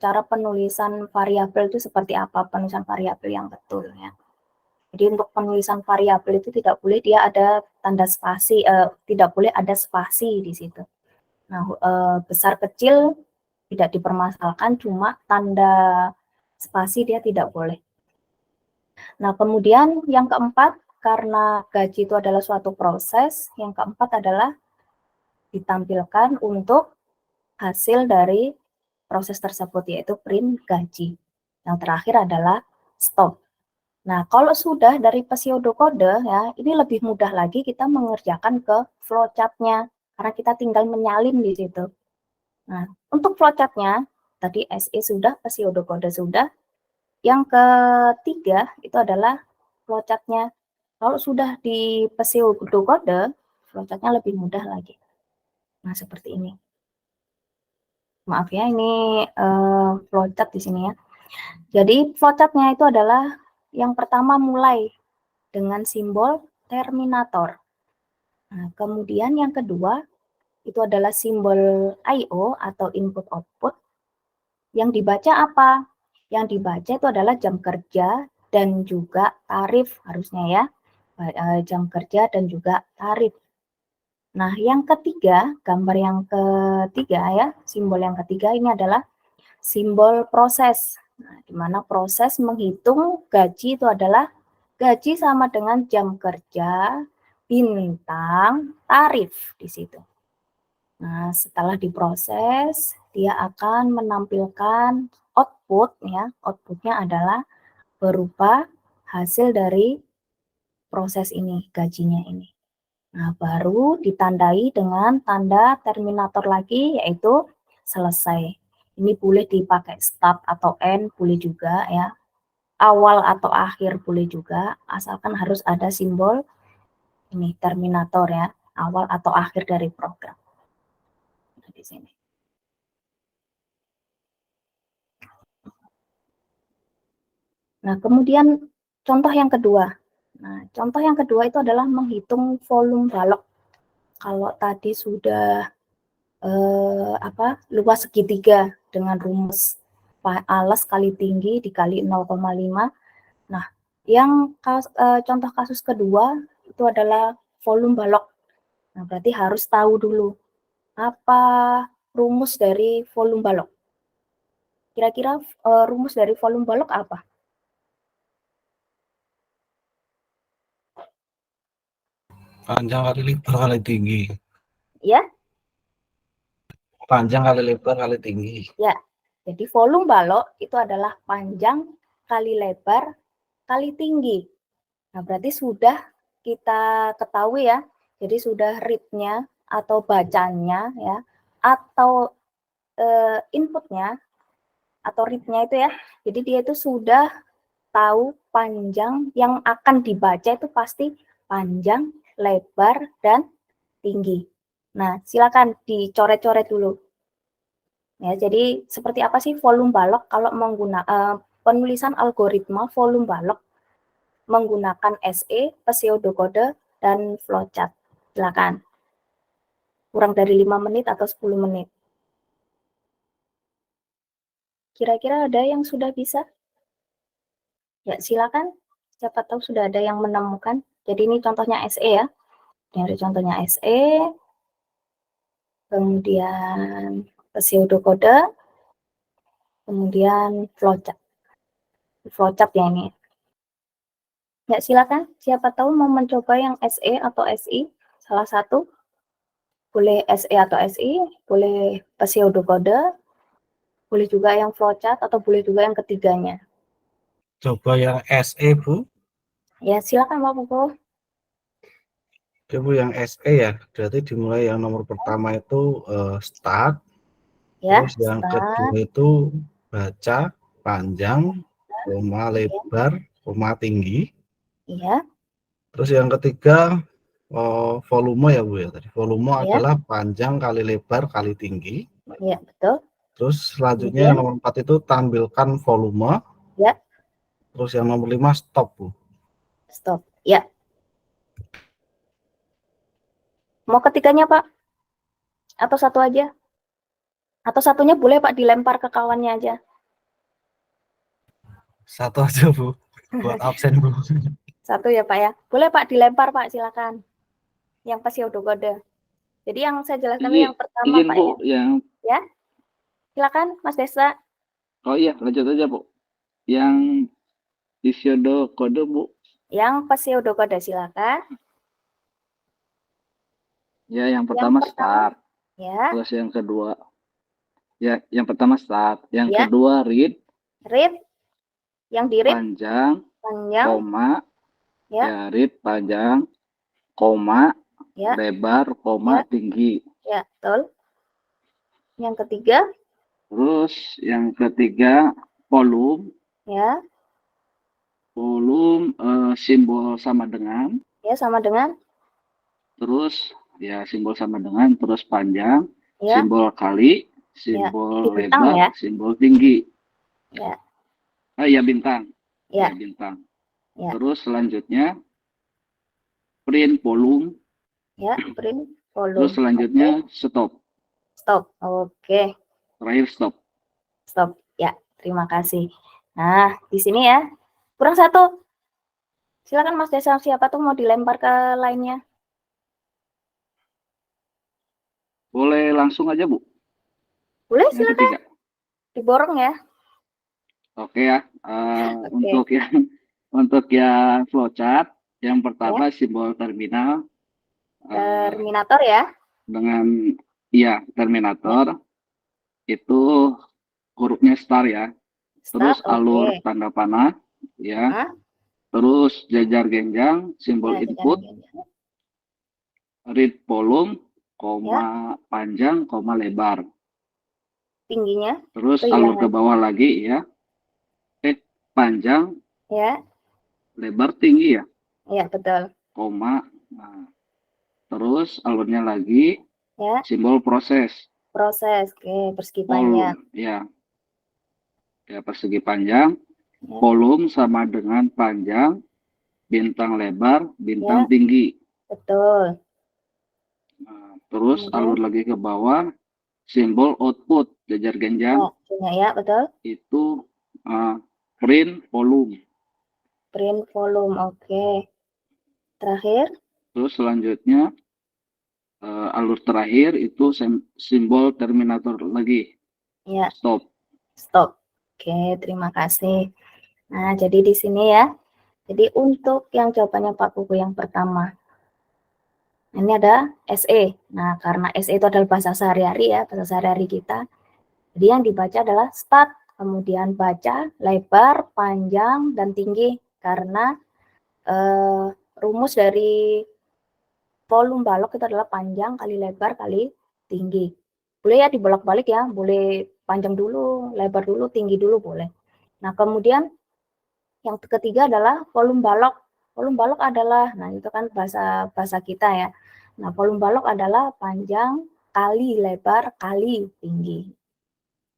cara penulisan variabel itu seperti apa, penulisan variabel yang betul ya. Jadi untuk penulisan variabel itu tidak boleh dia ada tanda spasi, tidak boleh ada spasi di situ. Nah, besar kecil tidak dipermasalahkan, cuma tanda spasi dia tidak boleh. Nah, kemudian yang keempat, karena gaji itu adalah suatu proses, yang keempat adalah ditampilkan untuk hasil dari proses tersebut, yaitu print gaji. Yang terakhir adalah stop. Nah, kalau sudah dari pseudokode ya, ini lebih mudah lagi kita mengerjakan ke flowchart-nya, karena kita tinggal menyalin di situ. Nah, untuk flowchart-nya, tadi SE sudah, pseudokode sudah. Yang ketiga itu adalah flowchart-nya. Kalau sudah di pseudokode, flowchart-nya lebih mudah lagi. Nah, seperti ini. Maaf ya, ini flowchart di sini ya. Jadi flowchart-nya itu adalah yang pertama mulai dengan simbol terminator. Nah, kemudian yang kedua itu adalah simbol I/O atau input output. Yang dibaca apa? Yang dibaca itu adalah jam kerja dan juga tarif harusnya ya. Jam kerja dan juga tarif. Nah, yang ketiga, gambar yang ketiga ya, simbol yang ketiga ini adalah simbol proses. Nah, di mana proses menghitung gaji itu adalah gaji sama dengan jam kerja bintang tarif di situ. Nah, setelah diproses, dia akan menampilkan output ya. Outputnya adalah berupa hasil dari proses ini, gajinya ini. Nah, baru ditandai dengan tanda terminator lagi, yaitu selesai. Ini boleh dipakai start atau end, boleh juga ya. Awal atau akhir boleh juga, asalkan harus ada simbol ini terminator ya, awal atau akhir dari program. Nah, di sini. Nah, kemudian contoh yang kedua. Nah, contoh yang kedua itu adalah menghitung volume balok. Kalau tadi sudah luas segitiga dengan rumus alas kali tinggi dikali 0,5. Nah, yang contoh kasus kedua itu adalah volume balok. Nah, berarti harus tahu dulu apa rumus dari volume balok. Kira-kira rumus dari volume balok apa? Panjang kali lebar kali tinggi. Ya, Panjang kali lebar kali tinggi. ya. Jadi volume balok itu adalah panjang kali lebar kali tinggi. Nah, berarti sudah kita ketahui ya. Jadi sudah read-nya atau bacanya ya, atau inputnya atau read-nya itu ya. Jadi dia itu sudah tahu panjang yang akan dibaca itu pasti panjang, lebar, dan tinggi. Nah, silakan dicoret-coret dulu. Ya, jadi seperti apa sih volume balok kalau menggunakan penulisan algoritma volume balok menggunakan SE, pseudokode, dan flowchart. Silakan. Kurang dari 5 menit atau 10 menit. Kira-kira ada yang sudah bisa? Ya, silakan. Siapa tahu sudah ada yang menemukan. Jadi ini contohnya SE ya. Ini ada contohnya SE. Kemudian pseudokode. Kemudian flowchart. Flowchart ya ini. Ya, silakan. Siapa tahu mau mencoba yang SE atau SI. Salah satu. Boleh SE atau SI. Boleh pseudokode. Boleh juga yang flowchart atau boleh juga yang ketiganya. Coba yang SE, Bu. Ya, silakan Pak Pupu. Oke, Bu, yang SE ya. Berarti dimulai yang nomor pertama itu start. Ya, Terus yang start. kedua itu baca, panjang, koma lebar, koma tinggi. Iya, Terus yang ketiga volume ya, Bu ya. Tadi volume iya, adalah panjang kali lebar kali tinggi. iya, betul. Terus selanjutnya yang nomor 4 itu tampilkan volume. Ya, Terus yang nomor 5 stop, Bu. stop. Ya. Mau ketiganya, Pak? Atau satu aja? Atau satunya boleh, Pak, dilempar ke kawannya aja. Satu aja, Bu. Buat absen, Bu. Satu ya, Pak ya. Boleh, Pak, dilempar, Pak, silakan. Yang pseudokode. Jadi yang saya jelaskan yang pertama, izin, Pak Bu, ya. yang Ya. Silakan, Mas Desa. oh iya, lanjut aja, Bu. Yang pseudokode, Bu. Yang pseudokode silakan. Ya, yang pertama start. Ya. Terus yang kedua, ya, yang pertama start. Yang Ya. kedua read. Read. Yang di read Panjang, koma, ya. ya, read panjang, koma, Ya. lebar, koma, Ya. tinggi. Ya, betul. Yang ketiga. Terus yang ketiga volume. Ya. Volume simbol sama dengan. Ya, sama dengan. Terus ya simbol sama dengan, terus panjang, Ya. simbol kali, simbol bintang, lebar, ya. simbol tinggi. Ya. Ya, bintang. Ya. Ya, bintang. Ya. Terus selanjutnya print volume. Ya, print volume. Terus selanjutnya stop. Stop. Oke. Terakhir stop. Stop. Ya, terima kasih. Nah, di sini ya. Kurang satu. Silakan Mas Desa, siapa tuh mau dilempar ke lainnya? Boleh langsung aja, Bu. Boleh, Yang silakan. ketiga. Diborong ya. Oke ya. Oke. Untuk yang flowchart, yang pertama simbol terminal. Terminator ya. Dengan terminator. itu hurufnya star ya. Terus Start, alur oke. tanda panah ya. Hah? Terus jajar genjang, simbol Ya, input, read volume, koma panjang, koma lebar. tingginya, Terus oh alur iya, ke bawah lagi ya. Panjang, ya, lebar, tinggi ya, ya betul, koma. Nah, terus alurnya lagi ya, simbol proses, proses, oke, persegi panjang, volume ya. Ya persegi panjang, ya, volume sama dengan panjang, bintang lebar, bintang ya, tinggi. betul. Nah, terus Kemudian, alur lagi ke bawah, simbol output, jajar ya, genjang, punya ya, betul. itu print volume. Print volume, oke. Terakhir, Terus selanjutnya alur terakhir itu simbol terminator lagi, ya, stop. stop. Oke, terima kasih. Nah, jadi di sini ya. Jadi untuk yang jawabannya Pak Kuku yang pertama, ini ada SE. Nah, karena SE itu adalah bahasa sehari-hari ya, bahasa sehari-hari kita. Jadi yang dibaca adalah start, kemudian baca, lebar, panjang, dan tinggi. Karena rumus dari volume balok itu adalah panjang kali lebar kali tinggi. Boleh ya dibolak-balik ya, boleh panjang dulu, lebar dulu, tinggi dulu boleh. Nah, kemudian yang ketiga adalah volume balok. Volume balok adalah, nah itu kan bahasa kita ya. Nah, volume balok adalah panjang kali lebar kali tinggi.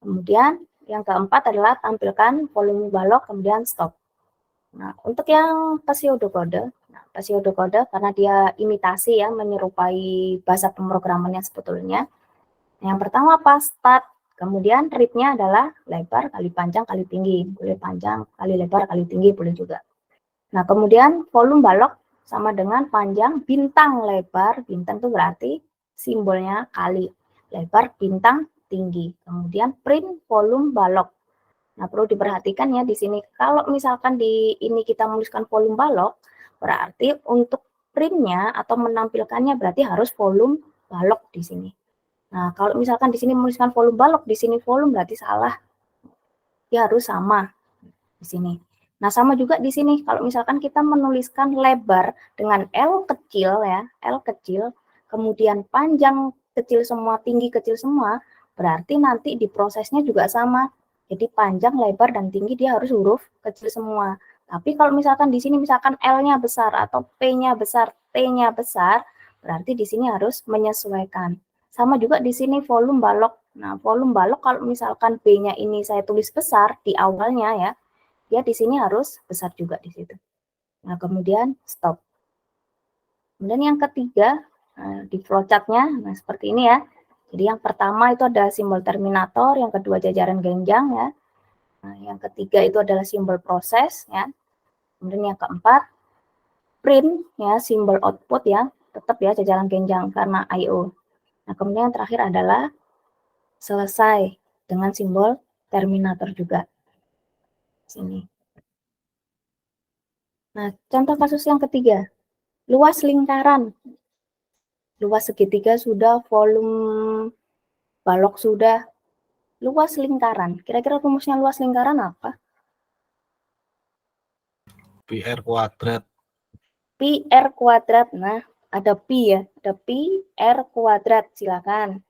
Kemudian yang keempat adalah tampilkan volume balok, kemudian stop. Nah, untuk yang pseudocode, pseudocode karena dia imitasi ya, menyerupai bahasa pemrogramannya sebetulnya. Yang pertama apa? Start. Kemudian read-nya adalah lebar kali panjang kali tinggi. Boleh panjang kali lebar kali tinggi, boleh juga. Nah, kemudian volume balok sama dengan panjang bintang lebar. Bintang itu berarti simbolnya kali. Lebar bintang tinggi. Kemudian print volume balok. Nah, perlu diperhatikan ya di sini. Kalau misalkan di ini kita menuliskan volume balok, berarti untuk printnya atau menampilkannya berarti harus volume balok di sini. Nah, kalau misalkan di sini menuliskan volume balok, di sini volume berarti salah. Ya harus sama di sini. Nah, sama juga di sini. Kalau misalkan kita menuliskan lebar dengan L kecil ya, L kecil, kemudian panjang kecil semua, tinggi kecil semua, berarti nanti di prosesnya juga sama. Jadi panjang, lebar, dan tinggi dia harus huruf kecil semua. Tapi kalau misalkan di sini misalkan L-nya besar atau P-nya besar, T-nya besar, berarti di sini harus menyesuaikan. Sama juga di sini volume balok. Nah, volume balok kalau misalkan B-nya ini saya tulis besar di awalnya ya, dia di sini harus besar juga di situ. Nah, kemudian stop. Kemudian yang ketiga, di flowchart-nya, nah seperti ini ya. Jadi yang pertama itu ada simbol terminator, yang kedua jajaran genjang ya. Nah, yang ketiga itu adalah simbol proses ya. Kemudian yang keempat, print ya, simbol output ya, tetap ya jajaran genjang karena I/O. Nah, kemudian yang terakhir adalah selesai dengan simbol terminator juga. Sini. Nah, contoh kasus yang ketiga, luas lingkaran. Luas segitiga sudah, volume balok sudah, luas lingkaran. Kira-kira rumusnya luas lingkaran apa? PR kuadrat. Pi R kuadrat. Nah, ada pi ya, ada pi R kuadrat, silakan.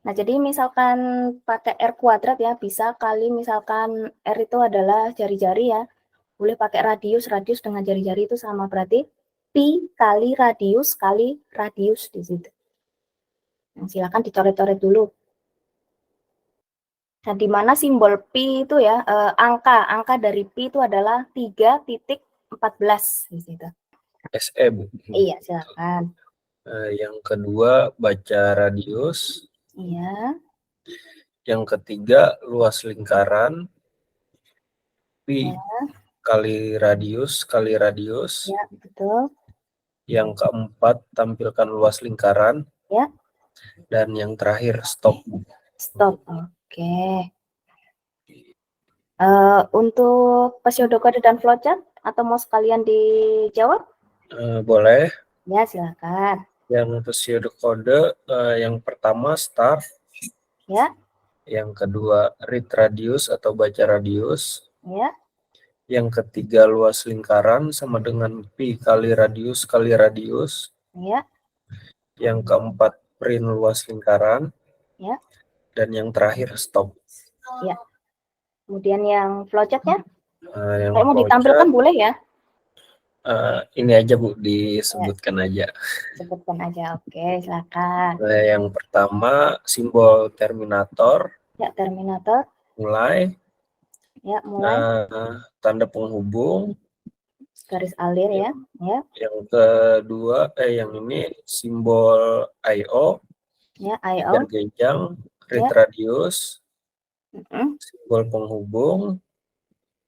Nah, jadi misalkan pakai R kuadrat ya, bisa kali misalkan R itu adalah jari-jari ya, boleh pakai radius dengan jari-jari itu sama, berarti pi kali radius di situ. Nah, silakan dicoret-coret dulu. Nah, di mana simbol pi itu ya, angka dari pi itu adalah 3.14 di situ. SE, Bu. Iya, silakan. Yang kedua baca radius. Iya. Yang ketiga luas lingkaran. Pi Ya. kali radius. Ya, betul. Yang keempat tampilkan luas lingkaran. Ya. Dan yang terakhir stop. Stop. Oke. Untuk pseudocode dan flowchart atau mau sekalian dijawab? Boleh. Ya, silakan. Yang pseudocode yang pertama start. Ya. Yang kedua, read radius atau baca radius. Ya, Yang ketiga, luas lingkaran sama dengan pi kali radius kali radius. ya, Yang keempat, print luas lingkaran. ya, Dan yang terakhir, stop. ya. Kemudian yang flowchartnya, Yang kalau mau flowchart, ditampilkan boleh ya? ini aja Bu, disebutkan aja. Sebutkan aja. Oke, silakan. Yang pertama, simbol terminator, Ya, terminator. mulai. Ya, mulai. Tanda penghubung. Garis alir ya. Ya, Yang kedua, yang ini simbol I/O, ya, IO. bergenjang, read Ya. radius, Mm-mm. simbol penghubung,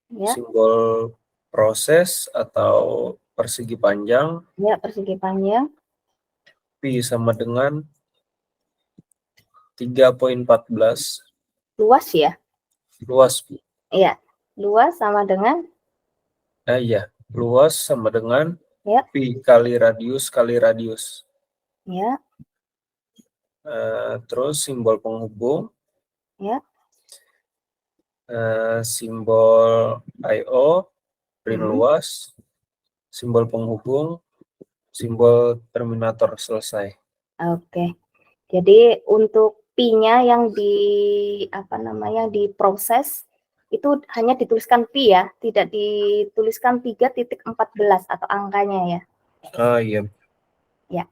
Ya, simbol proses atau persegi panjang, ya, persegi panjang. pi sama dengan 3,14, Luas ya. luas Bu. Iya. Luas sama dengan Iya, luas sama dengan ya, pi kali radius kali radius. ya, Terus simbol penghubung, ya. simbol I/O, print Hmm. luas, simbol penghubung, simbol terminator, selesai. Oke. Jadi untuk pi-nya yang diproses itu hanya dituliskan pi ya, tidak dituliskan 3.14 atau angkanya ya. Iya. Ya.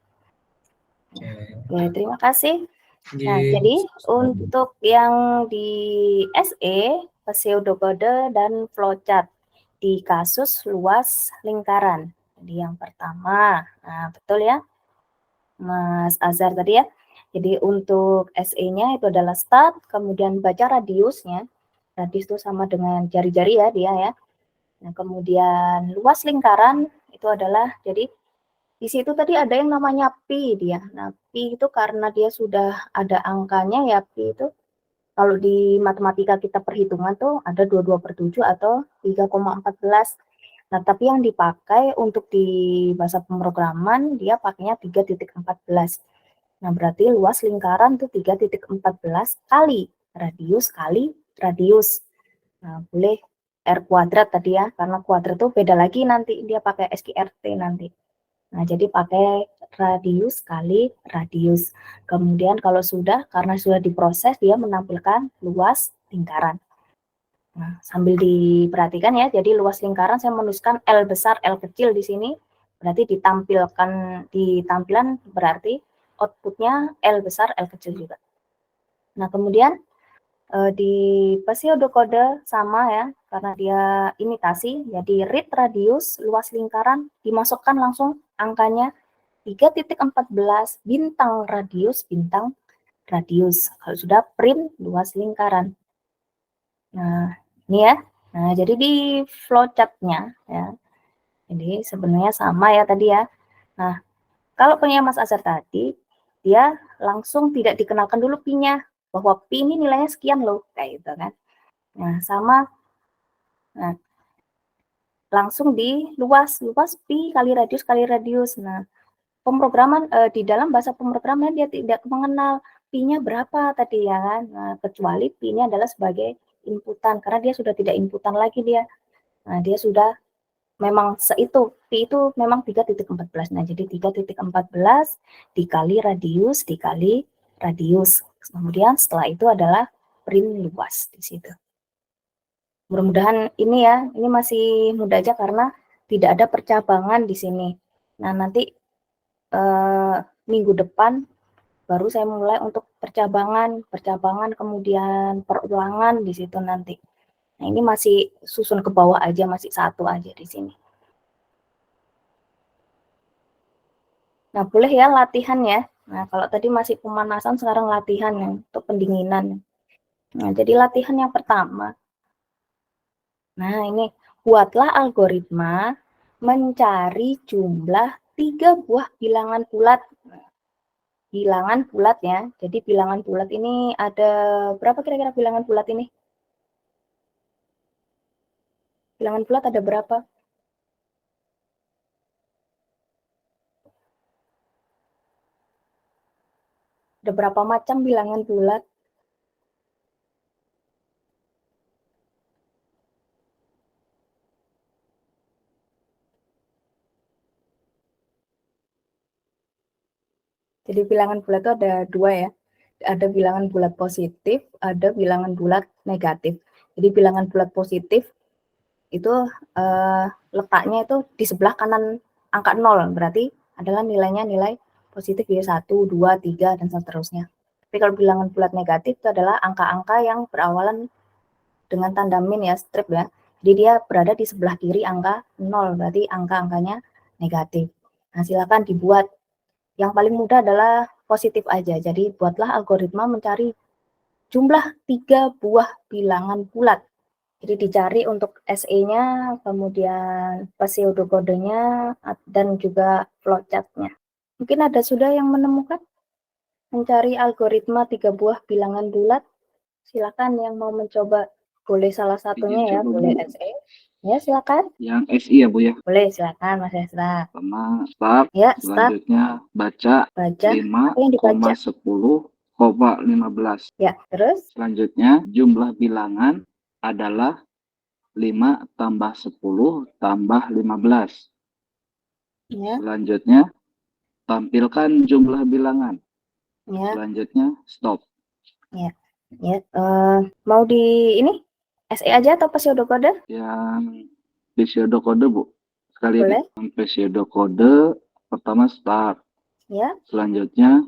Oke. Ya, terima kasih. Nah, Iya. jadi untuk yang di SE, pseudokode dan flowchart di kasus luas lingkaran. Jadi yang pertama, nah betul ya, Mas Azhar tadi ya. Jadi untuk SE-nya itu adalah start, kemudian baca radiusnya. Radius itu sama dengan jari-jari ya dia ya. Nah, kemudian luas lingkaran itu adalah, jadi di situ tadi ada yang namanya pi dia. Nah, pi itu karena dia sudah ada angkanya ya, pi itu kalau di matematika kita perhitungan tuh ada 22/7 atau 3,14. Nah, tapi yang dipakai untuk di bahasa pemrograman dia pakainya 3.14. Nah, berarti luas lingkaran tuh 3.14 kali radius. Nah, boleh R kuadrat tadi ya, karena kuadrat tuh beda lagi nanti, dia pakai SQRT nanti. Nah, jadi pakai radius kali radius. Kemudian kalau karena sudah diproses, dia menampilkan luas lingkaran. Nah, sambil diperhatikan ya, jadi luas lingkaran saya menuliskan L besar, L kecil di sini. Berarti di tampilan berarti outputnya L besar, L kecil juga. Nah, kemudian di pseudokode sama ya, karena dia imitasi, jadi read radius, luas lingkaran, dimasukkan langsung angkanya 3.14 bintang radius. Kalau sudah print luas lingkaran. Nah, ini ya. Nah, jadi di flowchart-nya ya. Jadi sebenarnya sama ya tadi ya. Nah, kalau punya Mas Azhar tadi, dia langsung tidak dikenalkan dulu pi-nya, bahwa pi ini nilainya sekian loh, kayak gitu kan. Nah, sama, nah, langsung di luas pi kali radius. Nah, pemrograman di dalam bahasa pemrograman dia tidak mengenal pi-nya berapa tadi ya kan. Nah, kecuali pi-nya adalah sebagai inputan, karena dia sudah tidak inputan lagi dia. Nah, dia sudah memang seitu, pi itu memang 3.14. Nah, jadi 3.14 dikali radius. Kemudian setelah itu adalah print luas di situ. Mudah-mudahan ini ya, ini masih mudah aja karena tidak ada percabangan di sini. Nah, nanti minggu depan baru saya mulai untuk percabangan kemudian perulangan di situ nanti. Nah, ini masih susun ke bawah aja, masih satu aja di sini. Nah, boleh ya latihan ya. Nah, kalau tadi masih pemanasan, sekarang latihan ya, untuk pendinginan. Nah, jadi latihan yang pertama. Nah, ini buatlah algoritma mencari jumlah 3 buah bilangan bulat. Bilangan bulat ya. Jadi bilangan bulat ini ada berapa kira-kira bilangan bulat ini? Bilangan bulat ada berapa? Ada berapa macam bilangan bulat? Jadi bilangan bulat itu ada dua ya. Ada bilangan bulat positif, ada bilangan bulat negatif. Jadi bilangan bulat positif itu letaknya itu di sebelah kanan angka 0, berarti adalah nilainya nilai positif ya 1, 2, 3, dan seterusnya. Tapi kalau bilangan bulat negatif itu adalah angka-angka yang berawalan dengan tanda min ya, strip ya. Jadi dia berada di sebelah kiri angka 0, berarti angka-angkanya negatif. Nah, silakan dibuat. Yang paling mudah adalah positif aja. Jadi buatlah algoritma mencari jumlah 3 buah bilangan bulat. Jadi dicari untuk SE-nya, kemudian pseudokodenya, dan juga flowchart-nya. Mungkin ada sudah yang menemukan mencari algoritma 3 buah bilangan bulat. Silakan yang mau mencoba, boleh salah satunya ya, Coba, boleh Bu. SE. Ya, silakan. Yang SI ya Bu ya. Boleh, silakan Mas Hesta. Pertama start, Ya, start. selanjutnya baca Baca. Apa yang dibaca? 5,10,15. Ya, terus? Selanjutnya jumlah bilangan adalah 5 tambah 10 tambah 15. Ya, Selanjutnya tampilkan jumlah bilangan. ya, Selanjutnya stop. ya. Mau di ini? SE aja atau pseudokode? Yang pseudokode Bu. Sekali Boleh. yang pseudokode pertama start. Ya, Selanjutnya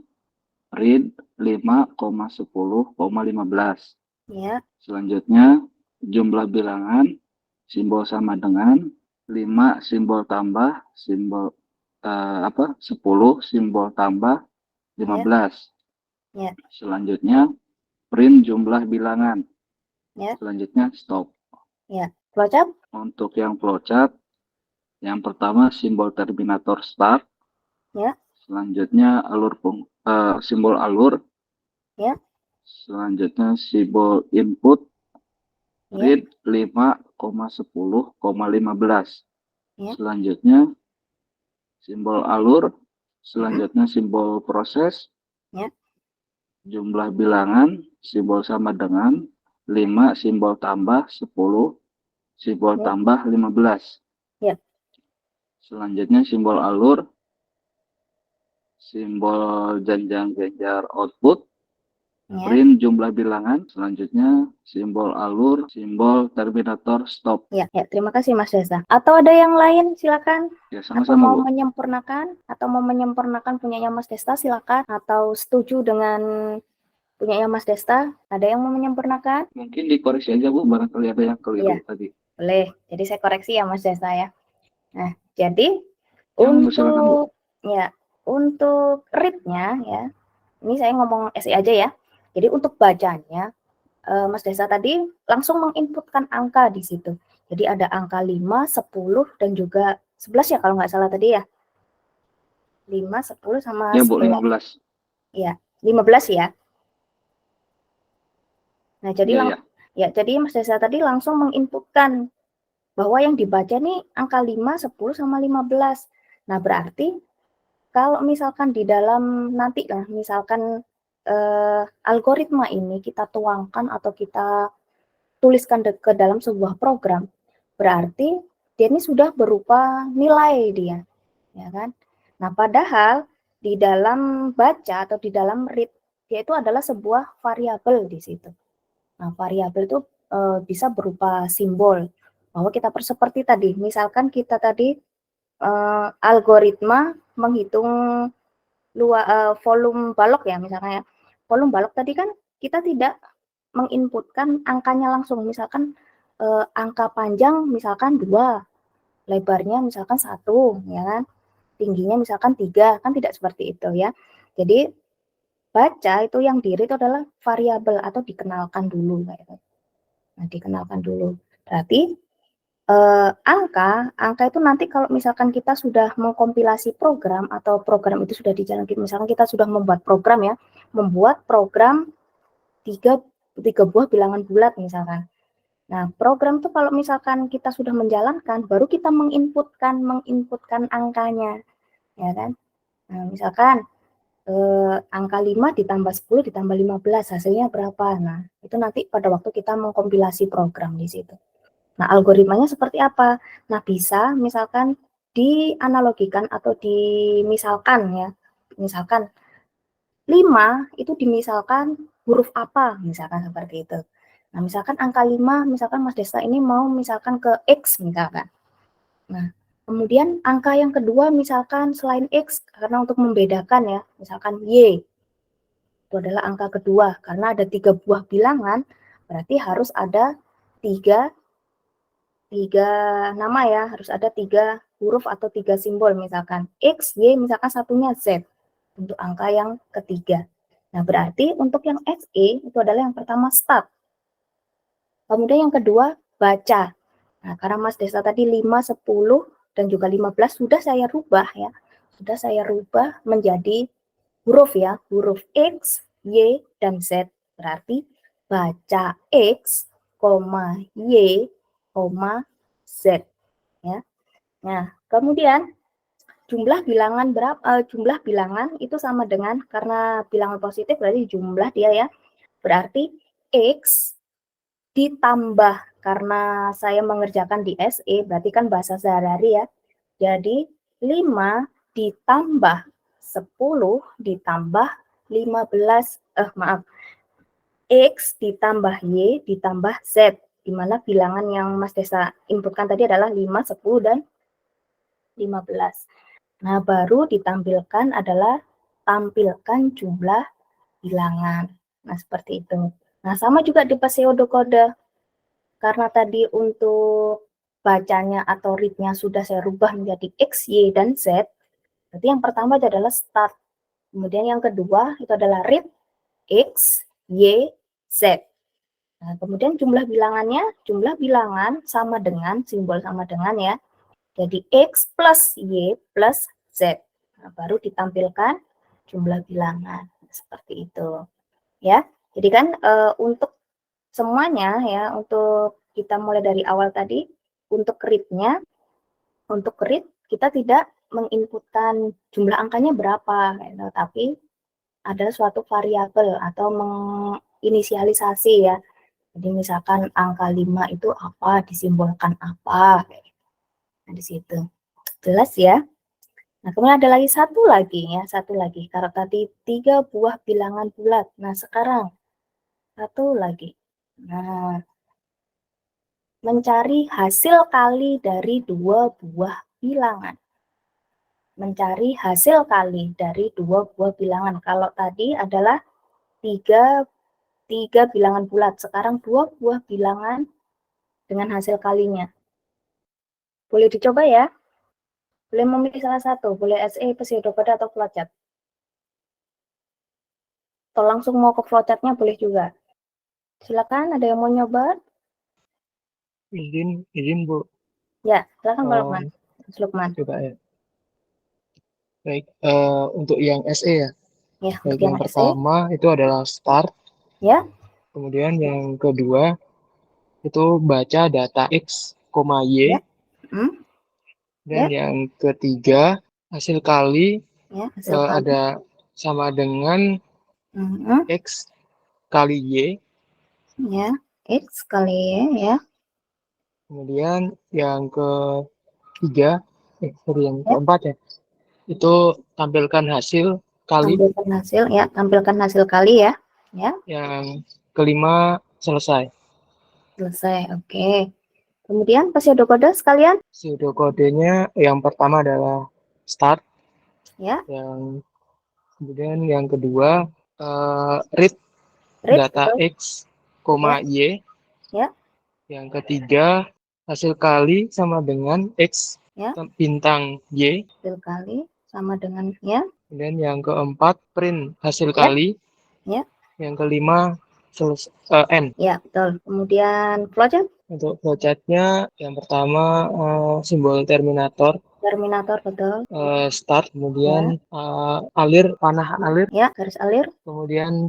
read 5,10,15. ya, Selanjutnya jumlah bilangan simbol sama dengan 5 simbol tambah simbol 10 simbol tambah 15. Ya. Selanjutnya print jumlah bilangan. Ya. Selanjutnya stop. flowchart. Untuk yang flowchart, yang pertama simbol terminator start. Ya. Selanjutnya simbol alur. Ya. Selanjutnya simbol input. Ya. Read 5,10,15. Ya. Selanjutnya simbol alur. Selanjutnya simbol proses. Ya. Jumlah bilangan simbol sama dengan 5 simbol tambah 10 simbol Ya. tambah 15. Ya. Selanjutnya simbol alur, simbol jenjang-jenjar output, Ya. print jumlah bilangan. Selanjutnya simbol alur, simbol terminator stop. Ya, terima kasih Mas Desa. Atau ada yang lain, silakan. Ya, Atau sama-sama mau Bu. menyempurnakan punyanya Mas Desta, silakan. Atau setuju dengan punyanya Mas Desta, ada yang mau menyempurnakan? Mungkin dikoreksi aja Bu, barangkali ada yang keliru Iya. tadi. Boleh. Jadi saya koreksi ya Mas Desta ya. Nah, jadi silakan, Bu. untuk read-nya ya, ini saya ngomong SE aja ya. Jadi untuk bacanya, Mas Desa tadi langsung menginputkan angka di situ. Jadi ada angka 5, 10, dan juga 11 ya kalau nggak salah tadi ya. 5, 10, sama Ya Bu, 11. 15. Iya, 15 ya. Nah, jadi jadi Mas Desa tadi langsung menginputkan bahwa yang dibaca nih angka 5, 10, sama 15. Nah, berarti kalau misalkan di dalam nanti lah, misalkan algoritma ini kita tuangkan atau kita tuliskan ke dalam sebuah program, berarti dia ini sudah berupa nilai dia, ya kan? Nah, padahal di dalam baca atau di dalam read, dia itu adalah sebuah variabel di situ. Nah, variabel itu bisa berupa simbol, bahwa kita seperti tadi, misalkan kita tadi algoritma menghitung volume balok ya, misalnya volume balok tadi kan kita tidak menginputkan angkanya langsung, misalkan angka panjang misalkan 2, lebarnya misalkan 1, ya kan, tingginya misalkan 3, kan tidak seperti itu ya. Jadi baca itu yang diri itu adalah variabel atau dikenalkan dulu kayak gitu. Nah, dikenalkan dulu. Berarti angka itu nanti kalau misalkan kita sudah mengkompilasi program atau program itu sudah dijalankan, misalkan kita sudah membuat program ya, membuat program 3 buah bilangan bulat misalkan. Nah, program itu kalau misalkan kita sudah menjalankan, baru kita menginputkan angkanya, ya kan? Nah, misalkan angka 5 ditambah 10 ditambah 15, hasilnya berapa? Nah, itu nanti pada waktu kita mengkompilasi program di situ. Nah, algoritmanya seperti apa? Nah, bisa misalkan dianalogikan atau dimisalkan ya. Misalkan 5 itu dimisalkan huruf apa, misalkan seperti itu. Nah, misalkan angka 5, misalkan Mas Desta ini mau misalkan ke X misalkan. Nah, kemudian angka yang kedua misalkan selain X, karena untuk membedakan ya, misalkan Y. Itu adalah angka kedua, karena ada 3 buah bilangan, berarti harus ada 3 nama ya, harus ada 3 huruf atau 3 simbol, misalkan X, Y, misalkan satunya Z, untuk angka yang ketiga. Nah, berarti untuk yang SE itu adalah yang pertama start. Kemudian yang kedua baca. Nah, karena Mas Desta tadi 5, 10, dan juga 15 sudah saya rubah ya. Sudah saya rubah menjadi huruf ya, huruf X, Y, dan Z. Berarti baca X, Y, Z ya. Nah, kemudian jumlah bilangan jumlah bilangan itu sama dengan, karena bilangan positif berarti jumlah dia ya. Berarti X ditambah, karena saya mengerjakan di SE berarti kan bahasa sehari-hari ya. Jadi 5 ditambah 10 ditambah 15 X ditambah Y ditambah Z, di mana bilangan yang Mas Desta inputkan tadi adalah 5, 10, dan 15. Nah, baru ditampilkan adalah tampilkan jumlah bilangan. Nah, seperti itu. Nah, sama juga di pseudokode. Karena tadi untuk bacanya atau read-nya sudah saya rubah menjadi X, Y, dan Z. Berarti yang pertama itu adalah start. Kemudian yang kedua itu adalah read X, Y, Z. Nah, kemudian jumlah bilangan sama dengan, simbol sama dengan ya. Jadi X plus Y plus Z. Nah, baru ditampilkan jumlah bilangan. Seperti itu. Ya. Jadi kan untuk semuanya ya, untuk kita mulai dari awal tadi, untuk read-nya, untuk read kita tidak menginputkan jumlah angkanya berapa, gitu, tapi ada suatu variabel atau menginisialisasi ya. Jadi misalkan angka 5 itu apa, disimbolkan apa. Nah, di situ. Jelas ya? Nah, kemudian ada lagi satu lagi. Karena tadi 3 buah bilangan bulat. Nah, sekarang satu lagi. Nah, mencari hasil kali dari 2 buah bilangan. Mencari hasil kali dari 2 buah bilangan. Kalau tadi adalah 3 bilangan bulat. Sekarang 2 buah bilangan dengan hasil kalinya. Boleh dicoba ya. Boleh memilih salah satu. Boleh SE, pseudokode, atau flowchart. Atau langsung mau ke flowchartnya boleh juga. Silakan, ada yang mau nyoba? Izin Bu. Ya, silakan Pak Lukman. Lukman. Coba ya. Baik, untuk yang SE ya. Ya, Baik, untuk yang yang SE. pertama itu adalah start. Ya. Kemudian yang kedua itu baca data X, Y. Ya. Dan yang ketiga hasil kali Ya, hasil kali. ada sama dengan X kali Y. Ya, X kali Y ya. Kemudian yang ketiga, yang keempat ya, itu tampilkan hasil kali. Tampilkan hasil kali ya. Ya. Yang kelima selesai. Selesai, oke. Kemudian pseudokode sekalian. Pseudokodenya yang pertama adalah start. Ya. Kemudian yang kedua read data X, Y. Ya. Yang ketiga hasil kali sama dengan X ya. bintang Y. Hasil kali sama dengan ya. Kemudian yang keempat print hasil kali. Ya. Yang kelima N. Ya, betul. Kemudian flowchart. Untuk flowchartnya yang pertama simbol terminator. Terminator, betul. Start, kemudian alir, panah alir. Ya, garis alir. Kemudian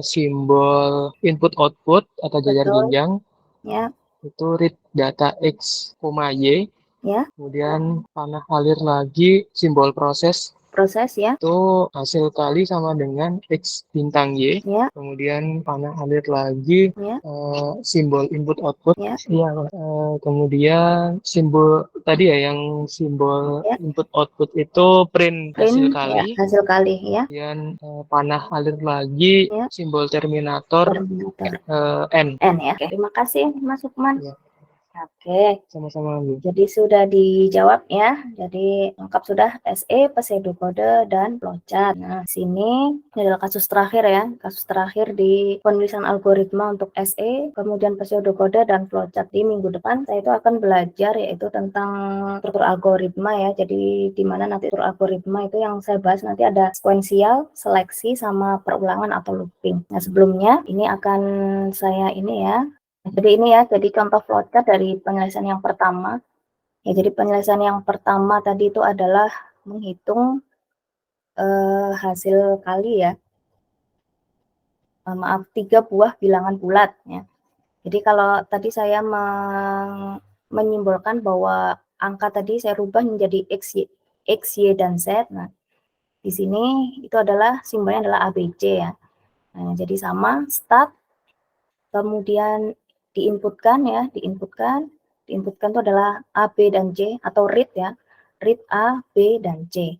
simbol input output atau jajar jenjang. Ya. Itu read data X, Y. Ya. Kemudian panah alir lagi, simbol proses. proses ya. Itu hasil kali sama dengan X bintang Y. Ya. Kemudian panah alir lagi, Ya. simbol input output. Ya. Iya, kemudian simbol tadi ya yang simbol Ya. input output itu print hasil Print ya, kali. hasil kali ya. Kemudian panah alir lagi, Ya. simbol terminator Terminator. N. N ya. Oke, terima kasih Mas Lukman. Ya. Oke, Sama-sama, Bu. jadi sudah dijawab ya. Jadi lengkap sudah SE, pseudokode, dan flowchart. Nah, sini ini adalah kasus terakhir ya. Kasus terakhir di penulisan algoritma untuk SE, kemudian pseudokode dan flowchart. Di minggu depan saya itu akan belajar yaitu tentang struktur algoritma ya. Jadi di mana nanti struktur algoritma itu yang saya bahas nanti ada sekuensial, seleksi, sama perulangan atau looping. Nah, sebelumnya ini akan saya ini ya. Jadi ini ya, jadi contoh flowchart dari penyelesaian yang pertama. Ya, jadi penyelesaian yang pertama tadi itu adalah menghitung hasil kali ya. Maaf, 3 buah bilangan bulat ya. Jadi kalau tadi saya menyimbolkan bahwa angka tadi saya rubah menjadi X, Y, dan Z. Nah, di sini itu adalah simbolnya adalah ABC ya. Nah, jadi sama start, kemudian diinputkan ya, diinputkan itu adalah A, B, dan C atau read ya, read A, B, dan C.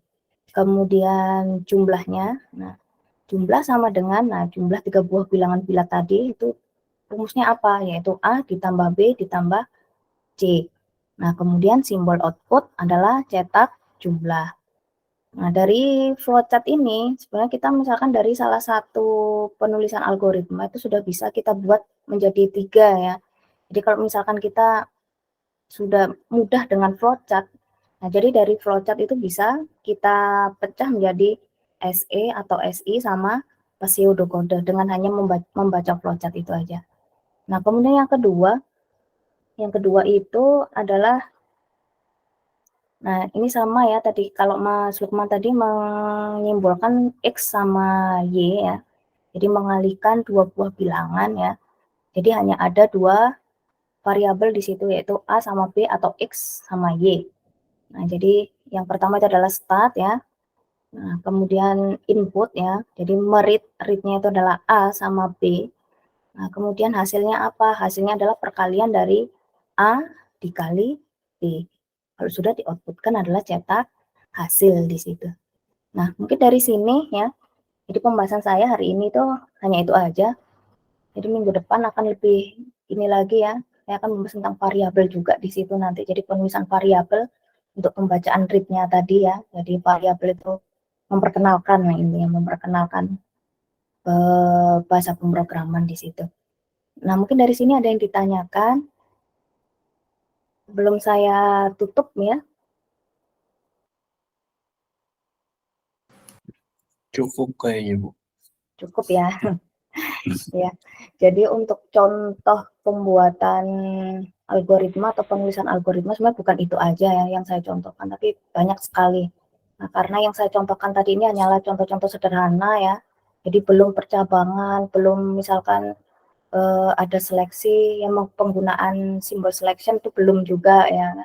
Kemudian jumlahnya, nah jumlah sama dengan, jumlah 3 buah bilangan bulat tadi itu rumusnya apa? Yaitu A ditambah B ditambah C. Nah kemudian simbol output adalah cetak jumlah. Nah dari flowchart ini sebenarnya kita misalkan dari salah satu penulisan algoritma itu sudah bisa kita buat menjadi 3 ya. Jadi kalau misalkan kita sudah mudah dengan flowchart, nah jadi dari flowchart itu bisa kita pecah menjadi SE atau SI sama pseudokode dengan hanya membaca flowchart itu aja. Nah kemudian yang kedua itu adalah, nah ini sama ya tadi kalau Mas Lukman tadi menyimbolkan X sama Y ya, jadi mengalihkan 2 buah bilangan ya, jadi hanya ada 2 variabel di situ yaitu A sama B atau X sama Y. Nah, jadi yang pertama itu adalah start ya. Nah, kemudian input ya. Jadi read-nya itu adalah A sama B. Nah, kemudian hasilnya apa? Hasilnya adalah perkalian dari A dikali B. Kalau sudah di-outputkan adalah cetak hasil di situ. Nah, mungkin dari sini ya. Jadi pembahasan saya hari ini tuh hanya itu aja. Jadi minggu depan akan lebih ini lagi ya. Saya akan membahas tentang variabel juga di situ nanti. Jadi penulisan variabel untuk pembacaan read-nya tadi ya. Jadi variabel itu memperkenalkan, memperkenalkan bahasa pemrograman di situ. Nah mungkin dari sini ada yang ditanyakan. Belum saya tutup ya. Cukup kayaknya, Bu. Cukup ya. Ya, jadi untuk contoh pembuatan algoritma atau penulisan algoritma sebenarnya bukan itu aja ya yang saya contohkan, tapi banyak sekali. Nah, karena yang saya contohkan tadi ini hanyalah contoh-contoh sederhana ya, jadi belum percabangan, belum misalkan ada seleksi yang penggunaan simbol selection itu belum juga ya.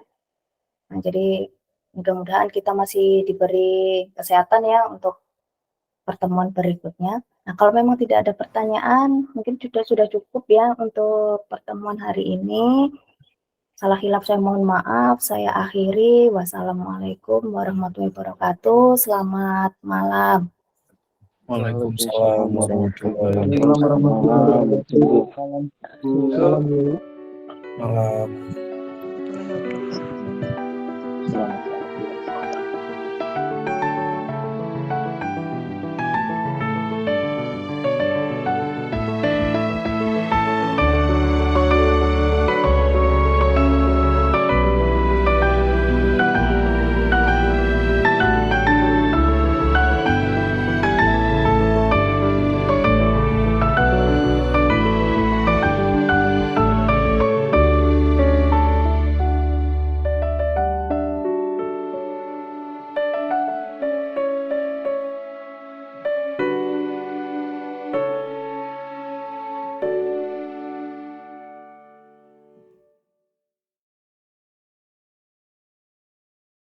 Nah, jadi mudah-mudahan kita masih diberi kesehatan ya untuk pertemuan berikutnya. Nah, kalau memang tidak ada pertanyaan, mungkin sudah cukup ya untuk pertemuan hari ini. Salah hilaf saya mohon maaf, saya akhiri. Wassalamualaikum warahmatullahi wabarakatuh. Selamat malam. Waalaikumsalam warahmatullahi Waalaikumsalam. wabarakatuh. Malam. Selamat